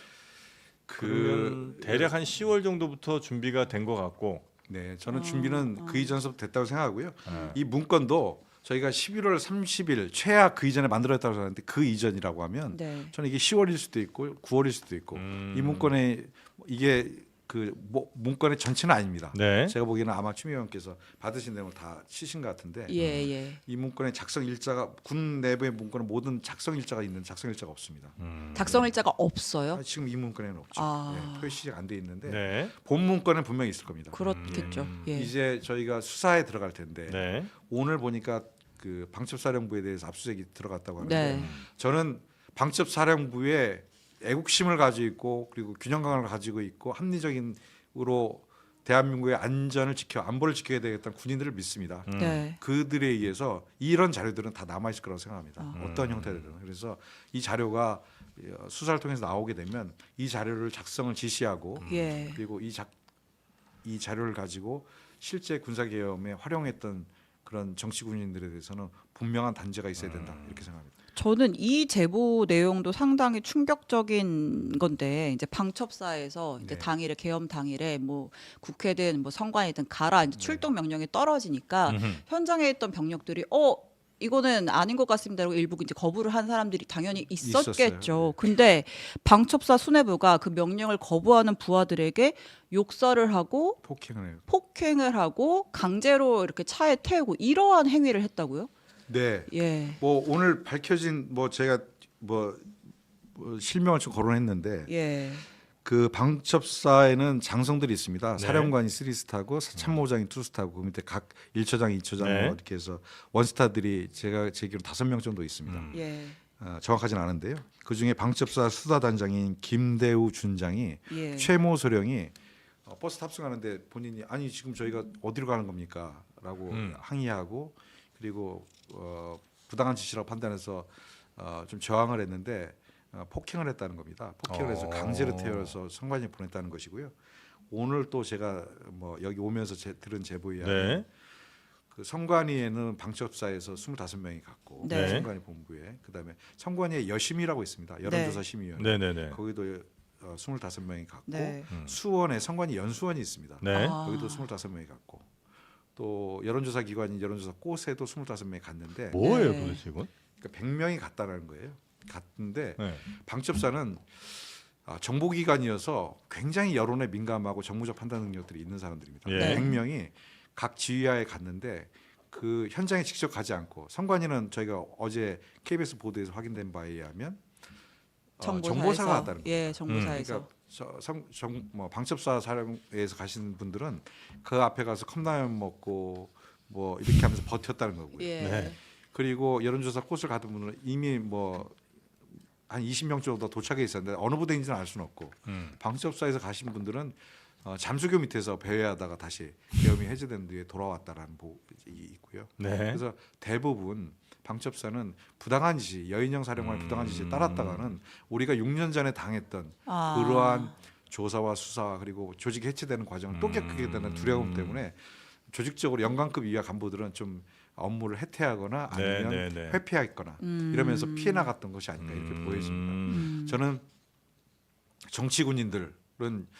그 그러면 대략 한 10월 정도부터 준비가 된 것 같고. 네, 저는 준비는 그 이전서부터 됐다고 생각하고요. 네. 이 문건도 저희가 11월 30일 최악 그 이전에 만들어졌다고 하는데 그 이전이라고 하면 네. 저는 이게 10월일 수도 있고 9월일 수도 있고 이 문건에 이게 그 문건의 전체는 아닙니다. 네. 제가 보기에는 아마 추미애 의원께서 받으신 내용을 다 치신 것 같은데 예, 예. 이 문건의 작성 일자가 군 내부의 문건은 모든 작성 일자가 있는 작성 일자가 없습니다. 작성 일자가 없어요? 지금 이 문건에는 없죠. 아. 표시가 안 돼 있는데 네. 본 문건은 분명히 있을 겁니다. 그렇겠죠. 예. 이제 저희가 수사에 들어갈 텐데 네. 오늘 보니까 그 방첩사령부에 대해서 압수수색이 들어갔다고 하는데 네. 저는 방첩사령부에 애국심을 가지고 있고 그리고 균형감을 가지고 있고 합리적인으로 대한민국의 안보를 지켜야 되겠다는 군인들을 믿습니다. 네. 그들에 의해서 이런 자료들은 다 남아 있을 거라고 생각합니다. 아. 어떤 형태든. 그래서 이 자료가 수사를 통해서 나오게 되면 이 자료를 작성을 지시하고 예. 그리고 이 자료를 가지고 실제 군사계엄에 활용했던 그런 정치 군인들에 대해서는 분명한 단죄가 있어야 된다 이렇게 생각합니다. 저는 이 제보 내용도 상당히 충격적인 건데 이제 방첩사에서 이제 네. 당일에 계엄 당일에 뭐 국회든 뭐 선관위든 가라 이제 출동 명령이 떨어지니까 음흠. 현장에 있던 병력들이 이거는 아닌 것 같습니다라고 일부 이제 거부를 한 사람들이 당연히 있었겠죠. 있었어요. 근데 방첩사 수뇌부가 그 명령을 거부하는 부하들에게 욕설을 하고 폭행을 해요. 폭행을 하고 강제로 이렇게 차에 태우고 이러한 행위를 했다고요? 네. 예. 뭐 오늘 밝혀진 뭐 제가 뭐 실명을 좀 거론했는데 예. 그 방첩사에는 장성들이 있습니다. 네. 사령관이 3스타고 참모장이 2스타고 그 밑에 각 1처장, 2처장 네. 뭐 이렇게 해서 원스타들이 제가 제기로 5명 정도 있습니다. 예. 정확하지는 않은데요. 그 중에 방첩사 수사단장인 김대우 준장이 예. 최모 소령이 버스 탑승하는데 본인이 아니 지금 저희가 어디로 가는 겁니까?라고 항의하고 그리고 부당한 지시라고 판단해서 좀 저항을 했는데 폭행을 했다는 겁니다. 폭행을 해서 강제로 태워서 선관위에 보냈다는 것이고요. 오늘 또 제가 뭐 여기 오면서 들은 제보에 의하면 네. 그 선관위에는 방첩사에서 25명이 갔고 네. 선관위 본부에 그다음에 선관위에 여심이라고 있습니다. 여론조사 심의위원회. 네네네. 거기도 25명이 갔고 네. 수원에 선관위 연수원이 있습니다. 네. 아. 거기도 25명이 갔고 또 여론조사 기관인 여론조사 꽃에도 25명이 갔는데 뭐예요 네. 도대체 이건? 그러니까 100명이 갔다라는 거예요. 갔는데 네. 방첩사는 정보기관이어서 굉장히 여론에 민감하고 정무적 판단 능력들이 있는 사람들입니다. 예. 100명이 각 지휘하에 갔는데 그 현장에 직접 가지 않고 선관위는 저희가 어제 KBS 보도에서 확인된 바에 의하면 정보사가 갔다는 거예요. 예, 정보사에서. 그러니까 방첩사 사령에서 가시는 분들은 그 앞에 가서 컵라면 먹고 뭐 이렇게 하면서 버텼다는 거고요. 예. 네. 그리고 여론조사 꽃을 가던 분들은 이미 뭐 한 20명 정도 도착해 있었는데 어느 부대인지는 알 수는 없고 방첩사에서 가신 분들은 잠수교 밑에서 배회하다가 다시 계엄이 해제된 뒤에 돌아왔다라는 보고이 있고요. 네. 그래서 대부분 방첩사는 부당한 지시, 여인영 사령관의 부당한 지시에 따랐다가는 우리가 6년 전에 당했던 아. 그러한 조사와 수사 그리고 조직이 해체되는 과정을 또 겪게 되는 두려움 때문에 조직적으로 영관급 이하 간부들은 좀 업무를 해태하거나 아니면 네, 네, 네. 회피하거나 이러면서 피해 나갔던 것이 아닌가 이렇게 보여집니다. 저는 정치 군인들은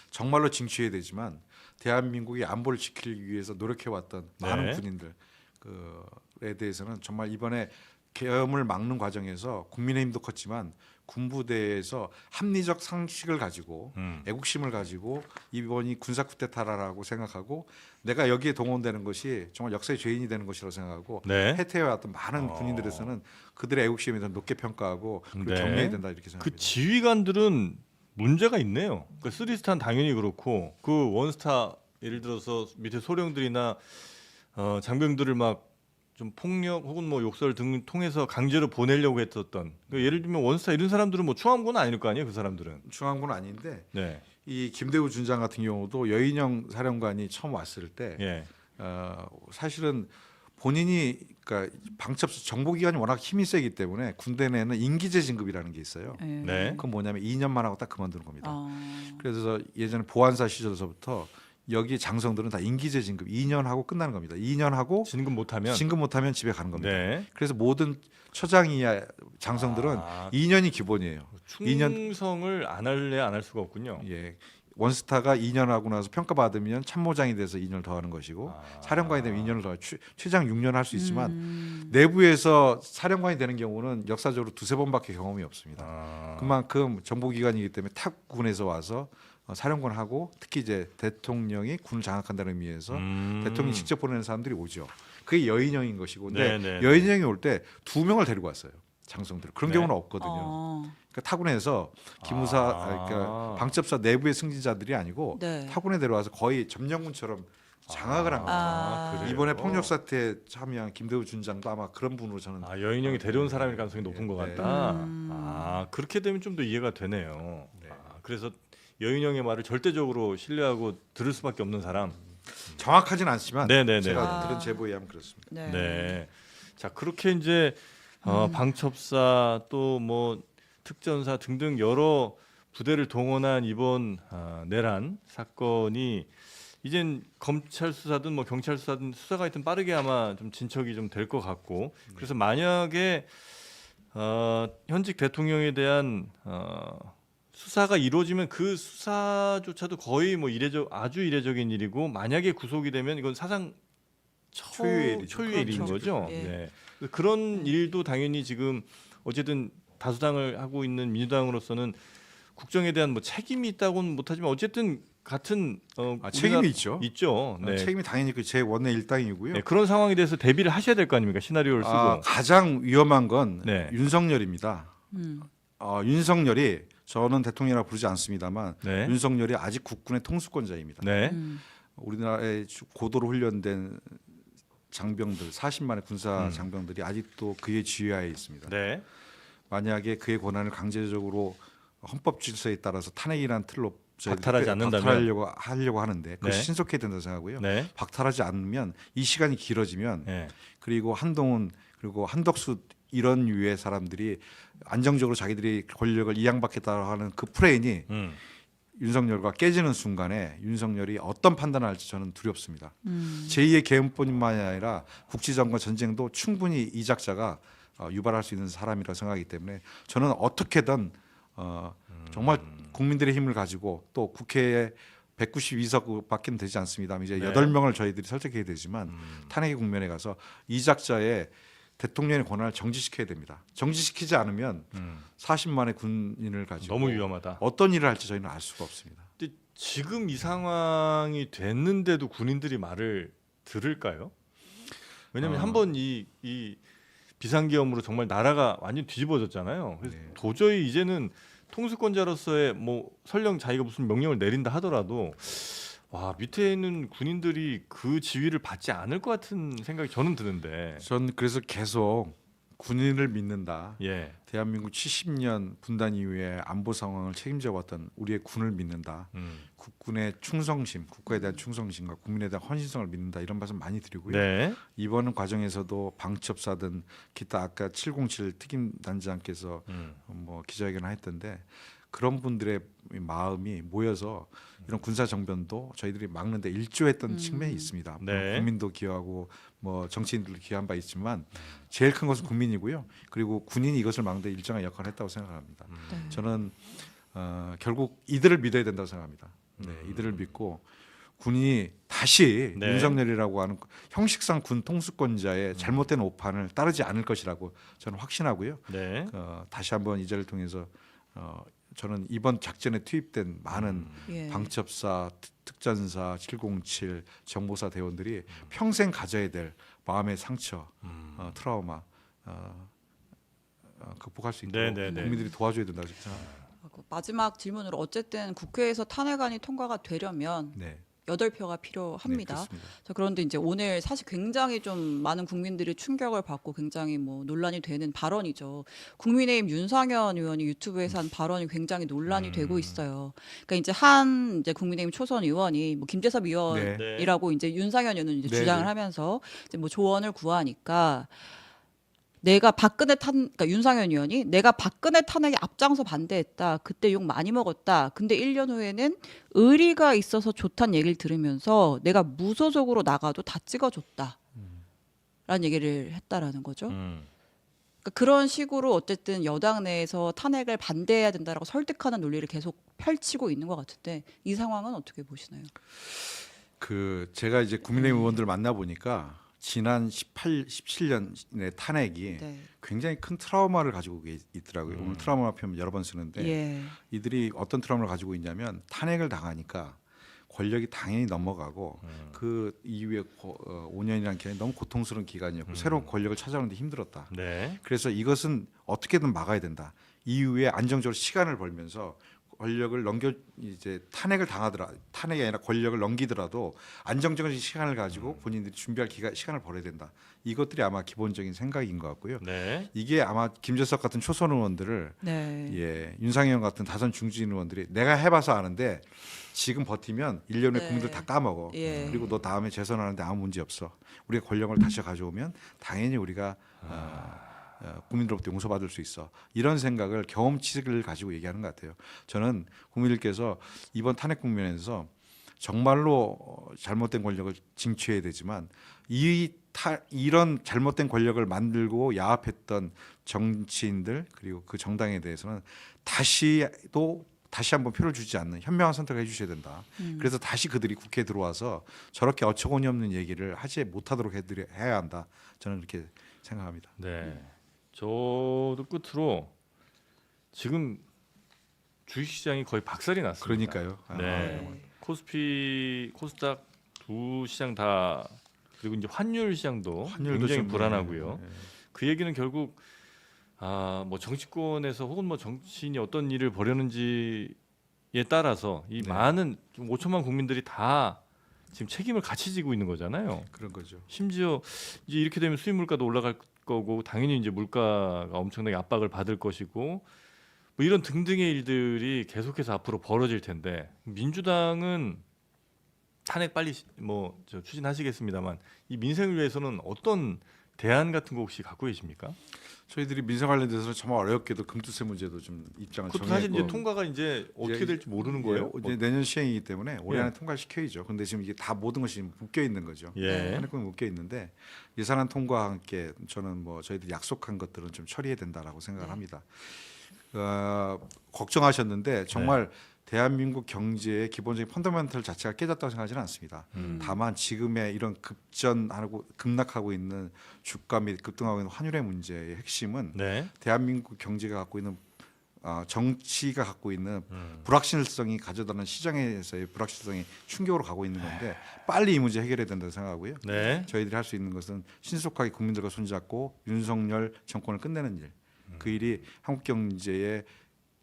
정말로 징취해야 되지만 대한민국의 안보를 지키기 위해서 노력해왔던 많은 네. 군인들에 대해서는 정말 이번에 계엄을 막는 과정에서 국민의힘도 컸지만 군부대에서 합리적 상식을 가지고 애국심을 가지고 이번이 군사 쿠데타라고 생각하고 내가 여기에 동원되는 것이 정말 역사의 죄인이 되는 것이라고 생각하고 네. 해태해왔던 많은 군인들에서는 그들의 애국심에 대해서 높게 평가하고 그리고 네. 격려해야 된다 이렇게 그 생각합니다. 지휘관들은 문제가 있네요. 그 3스타는 당연히 그렇고 그 원스타 예를 들어서 밑에 소령들이나 장병들을 막 좀 폭력 혹은 뭐 욕설 등 통해서 강제로 보내려고 했었던 그 예를 들면 원스타 이런 사람들은 뭐 중앙군은 아닐 거 아니에요 그 사람들은. 중앙군은 아닌데 네. 이 김대우 준장 같은 경우도 여인영 사령관이 처음 왔을 때 예. 사실은 본인이 그러니까 방첩 정보기관이 워낙 힘이 세기 때문에 군대 내에는 인기제 진급이라는 게 있어요. 예. 네. 그건 뭐냐면 2년만 하고 딱 그만두는 겁니다. 아. 그래서 예전에 보안사 시절서부터 여기 장성들은 다 인기제 진급 2년 하고 끝나는 겁니다. 2년 하고 진급 못하면. 진급 못하면 집에 가는 겁니다. 네. 그래서 모든 처장 이하 장성들은 아. 2년이 기본이에요. 2년 충성을 안 할래 안 할 수가 없군요. 예. 원스타가 2년 하고 나서 평가받으면 참모장이 돼서 2년을 더 하는 것이고 사령관이 되면 2년을 더 최장 6년 할 수 있지만 내부에서 사령관이 되는 경우는 역사적으로 2-3번밖에 경험이 없습니다. 그만큼 정보기관이기 때문에 탑군에서 와서 사령관을 하고 특히 이제 대통령이 군을 장악한다는 의미에서 대통령이 직접 보내는 사람들이 오죠. 그게 여인영인 것이고 근데 네, 네, 여인영이 올 때 2명을 데리고 왔어요. 장성들. 그런 네. 경우는 없거든요. 그러니까 타군에서 그러니까 방첩사 내부의 승진자들이 아니고 네. 타군에 데려와서 거의 점령군처럼 장악을 한 거죠. 아. 이번에 폭력 사태에 참여한 김대우 준장도 아마 그런 분으로 저는 여인형이 데려온 사람일 가능성이 높은 것 같다. 음. 그렇게 되면 좀 더 이해가 되네요. 네. 그래서 여인형의 말을 절대적으로 신뢰하고 들을 수밖에 없는 사람. 정확하진 않지만 네네네. 제가 아. 들은 제보에 의하면 그렇습니다. 네. 네. 자 그렇게 이제 방첩사 또 뭐 특전사 등등 여러 부대를 동원한 이번 내란 사건이 이젠 검찰 수사든 뭐 경찰 수사든 수사가 하여튼 빠르게 아마 좀 진척이 좀 될 것 같고 그래서 만약에 현직 대통령에 대한 수사가 이루어지면 그 수사조차도 거의 뭐 아주 이례적인 일이고 만약에 구속이 되면 이건 사상 초유의 일이죠. 초유의 일인 그렇죠. 거죠. 예. 네. 그런 일도 당연히 지금 어쨌든 다수당을 하고 있는 민주당으로서는 국정에 대한 뭐 책임이 있다고는 못하지만 어쨌든 같은 책임이 있죠. 있죠. 네. 책임이 당연히 그 제 원내 일당이고요. 네, 그런 상황에 대해서 대비를 하셔야 될 거 아닙니까? 시나리오를 쓰고. 가장 위험한 건 네. 윤석열입니다. 윤석열이 저는 대통령이라고 부르지 않습니다만 네. 윤석열이 아직 국군의 통수권자입니다. 네. 우리나라에 고도로 훈련된 장병들 40만의 군사 장병들이 아직도 그의 지휘하에 있습니다. 네. 만약에 그의 권한을 강제적으로 헌법 질서에 따라서 탄핵이라는 틀로 박탈하지 않는다면? 하려고 하는데 그것이 네. 신속해야 된다고 생각하고요. 네. 박탈하지 않으면 이 시간이 길어지면 네. 그리고 한동훈 그리고 한덕수 이런 유의 사람들이 안정적으로 자기들이 권력을 이양받겠다고 하는 그 프레임이 윤석열과 깨지는 순간에 윤석열이 어떤 판단을 할지 저는 두렵습니다. 제2의 계엄뿐만 아니라 국지전과 전쟁도 충분히 이 작자가 유발할 수 있는 사람이라 생각하기 때문에 저는 어떻게든 정말 국민들의 힘을 가지고 또 국회에 192석밖에 되지 않습니다. 이제 네. 8명을 저희들이 설득해야 되지만 탄핵의 국면에 가서 이 작자의 대통령의 권한을 정지시켜야 됩니다. 정지시키지 않으면 40만의 군인을 가지고 너무 위험하다. 어떤 일을 할지 저희는 알 수가 없습니다. 근데 지금 이 상황이 됐는데도 군인들이 말을 들을까요? 왜냐하면 한번 이 비상계엄으로 정말 나라가 완전 뒤집어졌잖아요. 그래서 네. 도저히 이제는 통수권자로서의 뭐 설령 자기가 무슨 명령을 내린다 하더라도 와 밑에 있는 군인들이 그 지휘를 받지 않을 것 같은 생각이 저는 드는데. 전 그래서 계속 군인을 믿는다. 예. 대한민국 70년 분단 이후에 안보 상황을 책임져 왔던 우리의 군을 믿는다. 국군의 충성심, 국가에 대한 충성심과 국민에 대한 헌신성을 믿는다. 이런 말씀 많이 드리고요. 네. 이번 과정에서도 방첩사든 기타 아까 707 특임 단장께서 뭐 기자회견을 했던데 그런 분들의 마음이 모여서 이런 군사 정변도 저희들이 막는데 일조했던 측면이 있습니다. 네. 국민도 기여하고 뭐 정치인들도 기여한 바 있지만 제일 큰 것은 국민이고요. 그리고 군인이 이것을 막는데 일정한 역할을 했다고 생각합니다. 네. 저는 결국 이들을 믿어야 된다고 생각합니다. 네, 이들을 믿고 군인이 다시 네. 윤석열이라고 하는 형식상 군 통수권자의 잘못된 오판을 따르지 않을 것이라고 저는 확신하고요. 네. 다시 한번 이 자리를 통해서 저는 이번 작전에 투입된 많은 예. 방첩사, 특전사, 707, 정보사 대원들이 평생 가져야 될 마음의 상처, 트라우마 극복할 수 있도록 네, 네, 네. 국민들이 도와줘야 된다고 생각합니다. 마지막 질문으로 어쨌든 국회에서 탄핵안이 통과가 되려면 네, 8표가 네, 필요합니다. 그렇습니다. 자, 그런데 이제 오늘 사실 굉장히 좀 많은 국민들이 충격을 받고 굉장히 뭐 논란이 되는 발언이죠. 국민의힘 윤상현 의원이 유튜브에서 한 발언이 굉장히 논란이 되고 있어요. 그러니까 이제 국민의힘 초선 의원이 뭐 김재섭 의원이라고 이제 윤상현 의원은 이제 네, 주장을 네. 하면서 이제 뭐 조언을 구하니까 그러니까 윤상현 의원이 내가 박근혜 탄핵에 앞장서 반대했다. 그때 욕 많이 먹었다. 근데 1년 후에는 의리가 있어서 좋다는 얘기를 들으면서 내가 무소속으로 나가도 다 찍어줬다. 라는 얘기를 했다라는 거죠. 그러니까 그런 식으로 어쨌든 여당 내에서 탄핵을 반대해야 된다라고 설득하는 논리를 계속 펼치고 있는 것 같은데 이 상황은 어떻게 보시나요? 제가 이제 국민의힘 의원들 만나 보니까 지난 17년의 탄핵이 네. 굉장히 큰 트라우마를 가지고 있더라고요. 오늘 트라우마 표현 여러 번 쓰는데 예. 이들이 어떤 트라우마를 가지고 있냐면 탄핵을 당하니까 권력이 당연히 넘어가고 그 이후에 5년이라는 기간이 너무 고통스러운 기간이었고 새로운 권력을 찾아오는데 힘들었다. 네. 그래서 이것은 어떻게든 막아야 된다. 이후에 안정적으로 시간을 벌면서 권력을 넘겨 이제 탄핵이 아니라 권력을 넘기더라도 안정적인 시간을 가지고 본인들이 준비할 시간을 벌어야 된다. 이것들이 아마 기본적인 생각인 것 같고요. 네. 이게 아마 김재석 같은 초선 의원들을 네. 예, 윤상현 같은 다선 중진 의원들이 내가 해봐서 아는데 지금 버티면 1년에 네. 국민들 다 까먹어. 예. 그리고 너 다음에 재선하는데 아무 문제 없어. 우리가 권력을 다시 가져오면 당연히 우리가 국민들로부터 용서받을 수 있어. 이런 생각을 경험치를 가지고 얘기하는 것 같아요. 저는 국민들께서 이번 탄핵 국면에서 정말로 잘못된 권력을 징취해야 되지만 이런 잘못된 권력을 만들고 야합했던 정치인들 그리고 그 정당에 대해서는 다시 한번 표를 주지 않는 현명한 선택을 해주셔야 된다. 그래서 다시 그들이 국회에 들어와서 저렇게 어처구니 없는 얘기를 하지 못하도록 해야 한다. 저는 그렇게 생각합니다. 네. 저도 끝으로 지금 주식시장이 거의 박살이 났습니다. 그러니까요. 네. 코스닥 두 시장 다 그리고 이제 환율 시장도 환율도 굉장히 좀, 불안하고요. 예, 예. 그 얘기는 결국 뭐 정치권에서 혹은 뭐 정치인이 어떤 일을 벌였는지에 따라서 이 네. 많은 좀 5천만 국민들이 다 지금 책임을 같이 지고 있는 거잖아요. 그런 거죠. 심지어 이제 이렇게 되면 수입 물가도 올라갈 거고 당연히 이제 물가가 엄청나게 압박을 받을 것이고 뭐 이런 등등의 일들이 계속해서 앞으로 벌어질 텐데 민주당은 탄핵 빨리 추진하시겠습니다만 이 민생을 위해서는 어떤 대안 같은 거 혹시 갖고 계십니까? 저희들이 민생 관련돼서는 정말 어렵게도 금투세 문제도 좀 입장을 그것도 정했고 사실 이제 통과가 이제 어떻게 이제 될지 모르는 거예요. 이제 내년 시행이기 때문에 올해 안에 예. 통과시켜야죠. 그런데 지금 이게 다 모든 것이 묶여 있는 거죠. 예. 탄핵권이 묶여 있는데 예산안 통과와 함께 저는 뭐 저희들이 약속한 것들은 좀 처리해야 된다라고 생각을 합니다. 걱정하셨는데 정말 대한민국 경제의 기본적인 펀더멘털 자체가 깨졌다고 생각하지는 않습니다. 다만 지금의 이런 급락하고 있는 주가 및 급등하고 있는 환율의 문제의 핵심은 네. 대한민국 경제가 갖고 있는 정치가 갖고 있는 불확실성이 가져다는 시장에서의 불확실성이 충격으로 가고 있는 건데 빨리 이 문제 해결해야 된다고 생각하고요. 네. 저희들이 할 수 있는 것은 신속하게 국민들과 손잡고 윤석열 정권을 끝내는 일. 그 일이 한국 경제의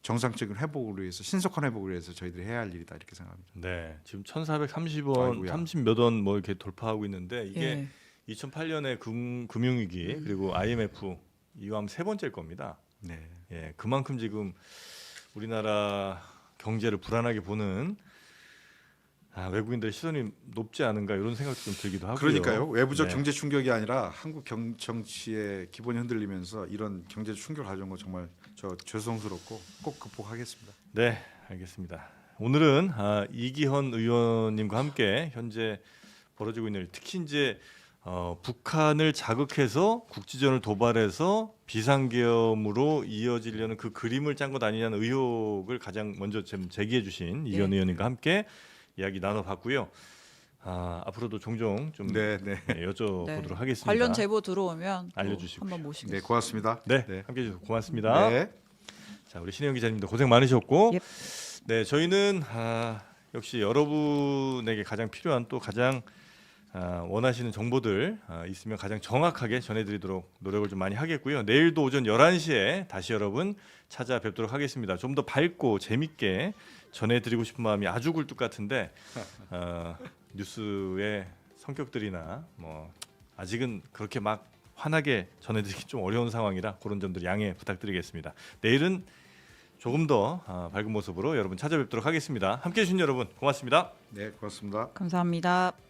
정상적인 회복을 위해서 신속한 회복을 위해서 저희들이 해야 할 일이다 이렇게 생각합니다. 네. 지금 1,430원, 아이고야. 30 몇 원 뭐 이렇게 돌파하고 있는데 이게 예. 2008년에 금융위기 그리고 IMF 이후 세 번째일 겁니다. 네. 예, 그만큼 지금 우리나라 경제를 불안하게 보는 외국인들의 시선이 높지 않은가 이런 생각도 좀 들기도 하고요. 그러니까요. 외부적 네. 경제 충격이 아니라 한국 정치의 기본이 흔들리면서 이런 경제 충격을 가져온 거 정말 저 죄송스럽고 꼭 극복하겠습니다. 네, 알겠습니다. 오늘은 이기헌 의원님과 함께 현재 벌어지고 있는 일, 특히 이제 북한을 자극해서 국지전을 도발해서 비상계엄으로 이어지려는 그 그림을 짠 것 아니냐는 의혹을 가장 먼저 제기해 주신 이기헌 의원님과 함께 이야기 나눠봤고요. 앞으로도 종종 좀 여쭤보도록 네. 하겠습니다. 관련 제보 들어오면 또 알려주시고요. 한번 모시겠습니다. 네, 고맙습니다. 네, 함께해 주셔서 고맙습니다. 네. 자, 우리 신혜영 기자님도 고생 많으셨고, 예. 네, 저희는 역시 여러분에게 가장 필요한 또 가장 원하시는 정보들 있으면 가장 정확하게 전해드리도록 노력을 좀 많이 하겠고요. 내일도 오전 11시에 다시 여러분 찾아뵙도록 하겠습니다. 좀 더 밝고 재밌게 전해드리고 싶은 마음이 아주 굴뚝 같은데 뉴스의 성격들이나 뭐 아직은 그렇게 막 환하게 전해드리기 좀 어려운 상황이라 그런 점들 양해 부탁드리겠습니다. 내일은 조금 더 밝은 모습으로 여러분 찾아뵙도록 하겠습니다. 함께해 주신 여러분 고맙습니다. 네, 고맙습니다. 감사합니다.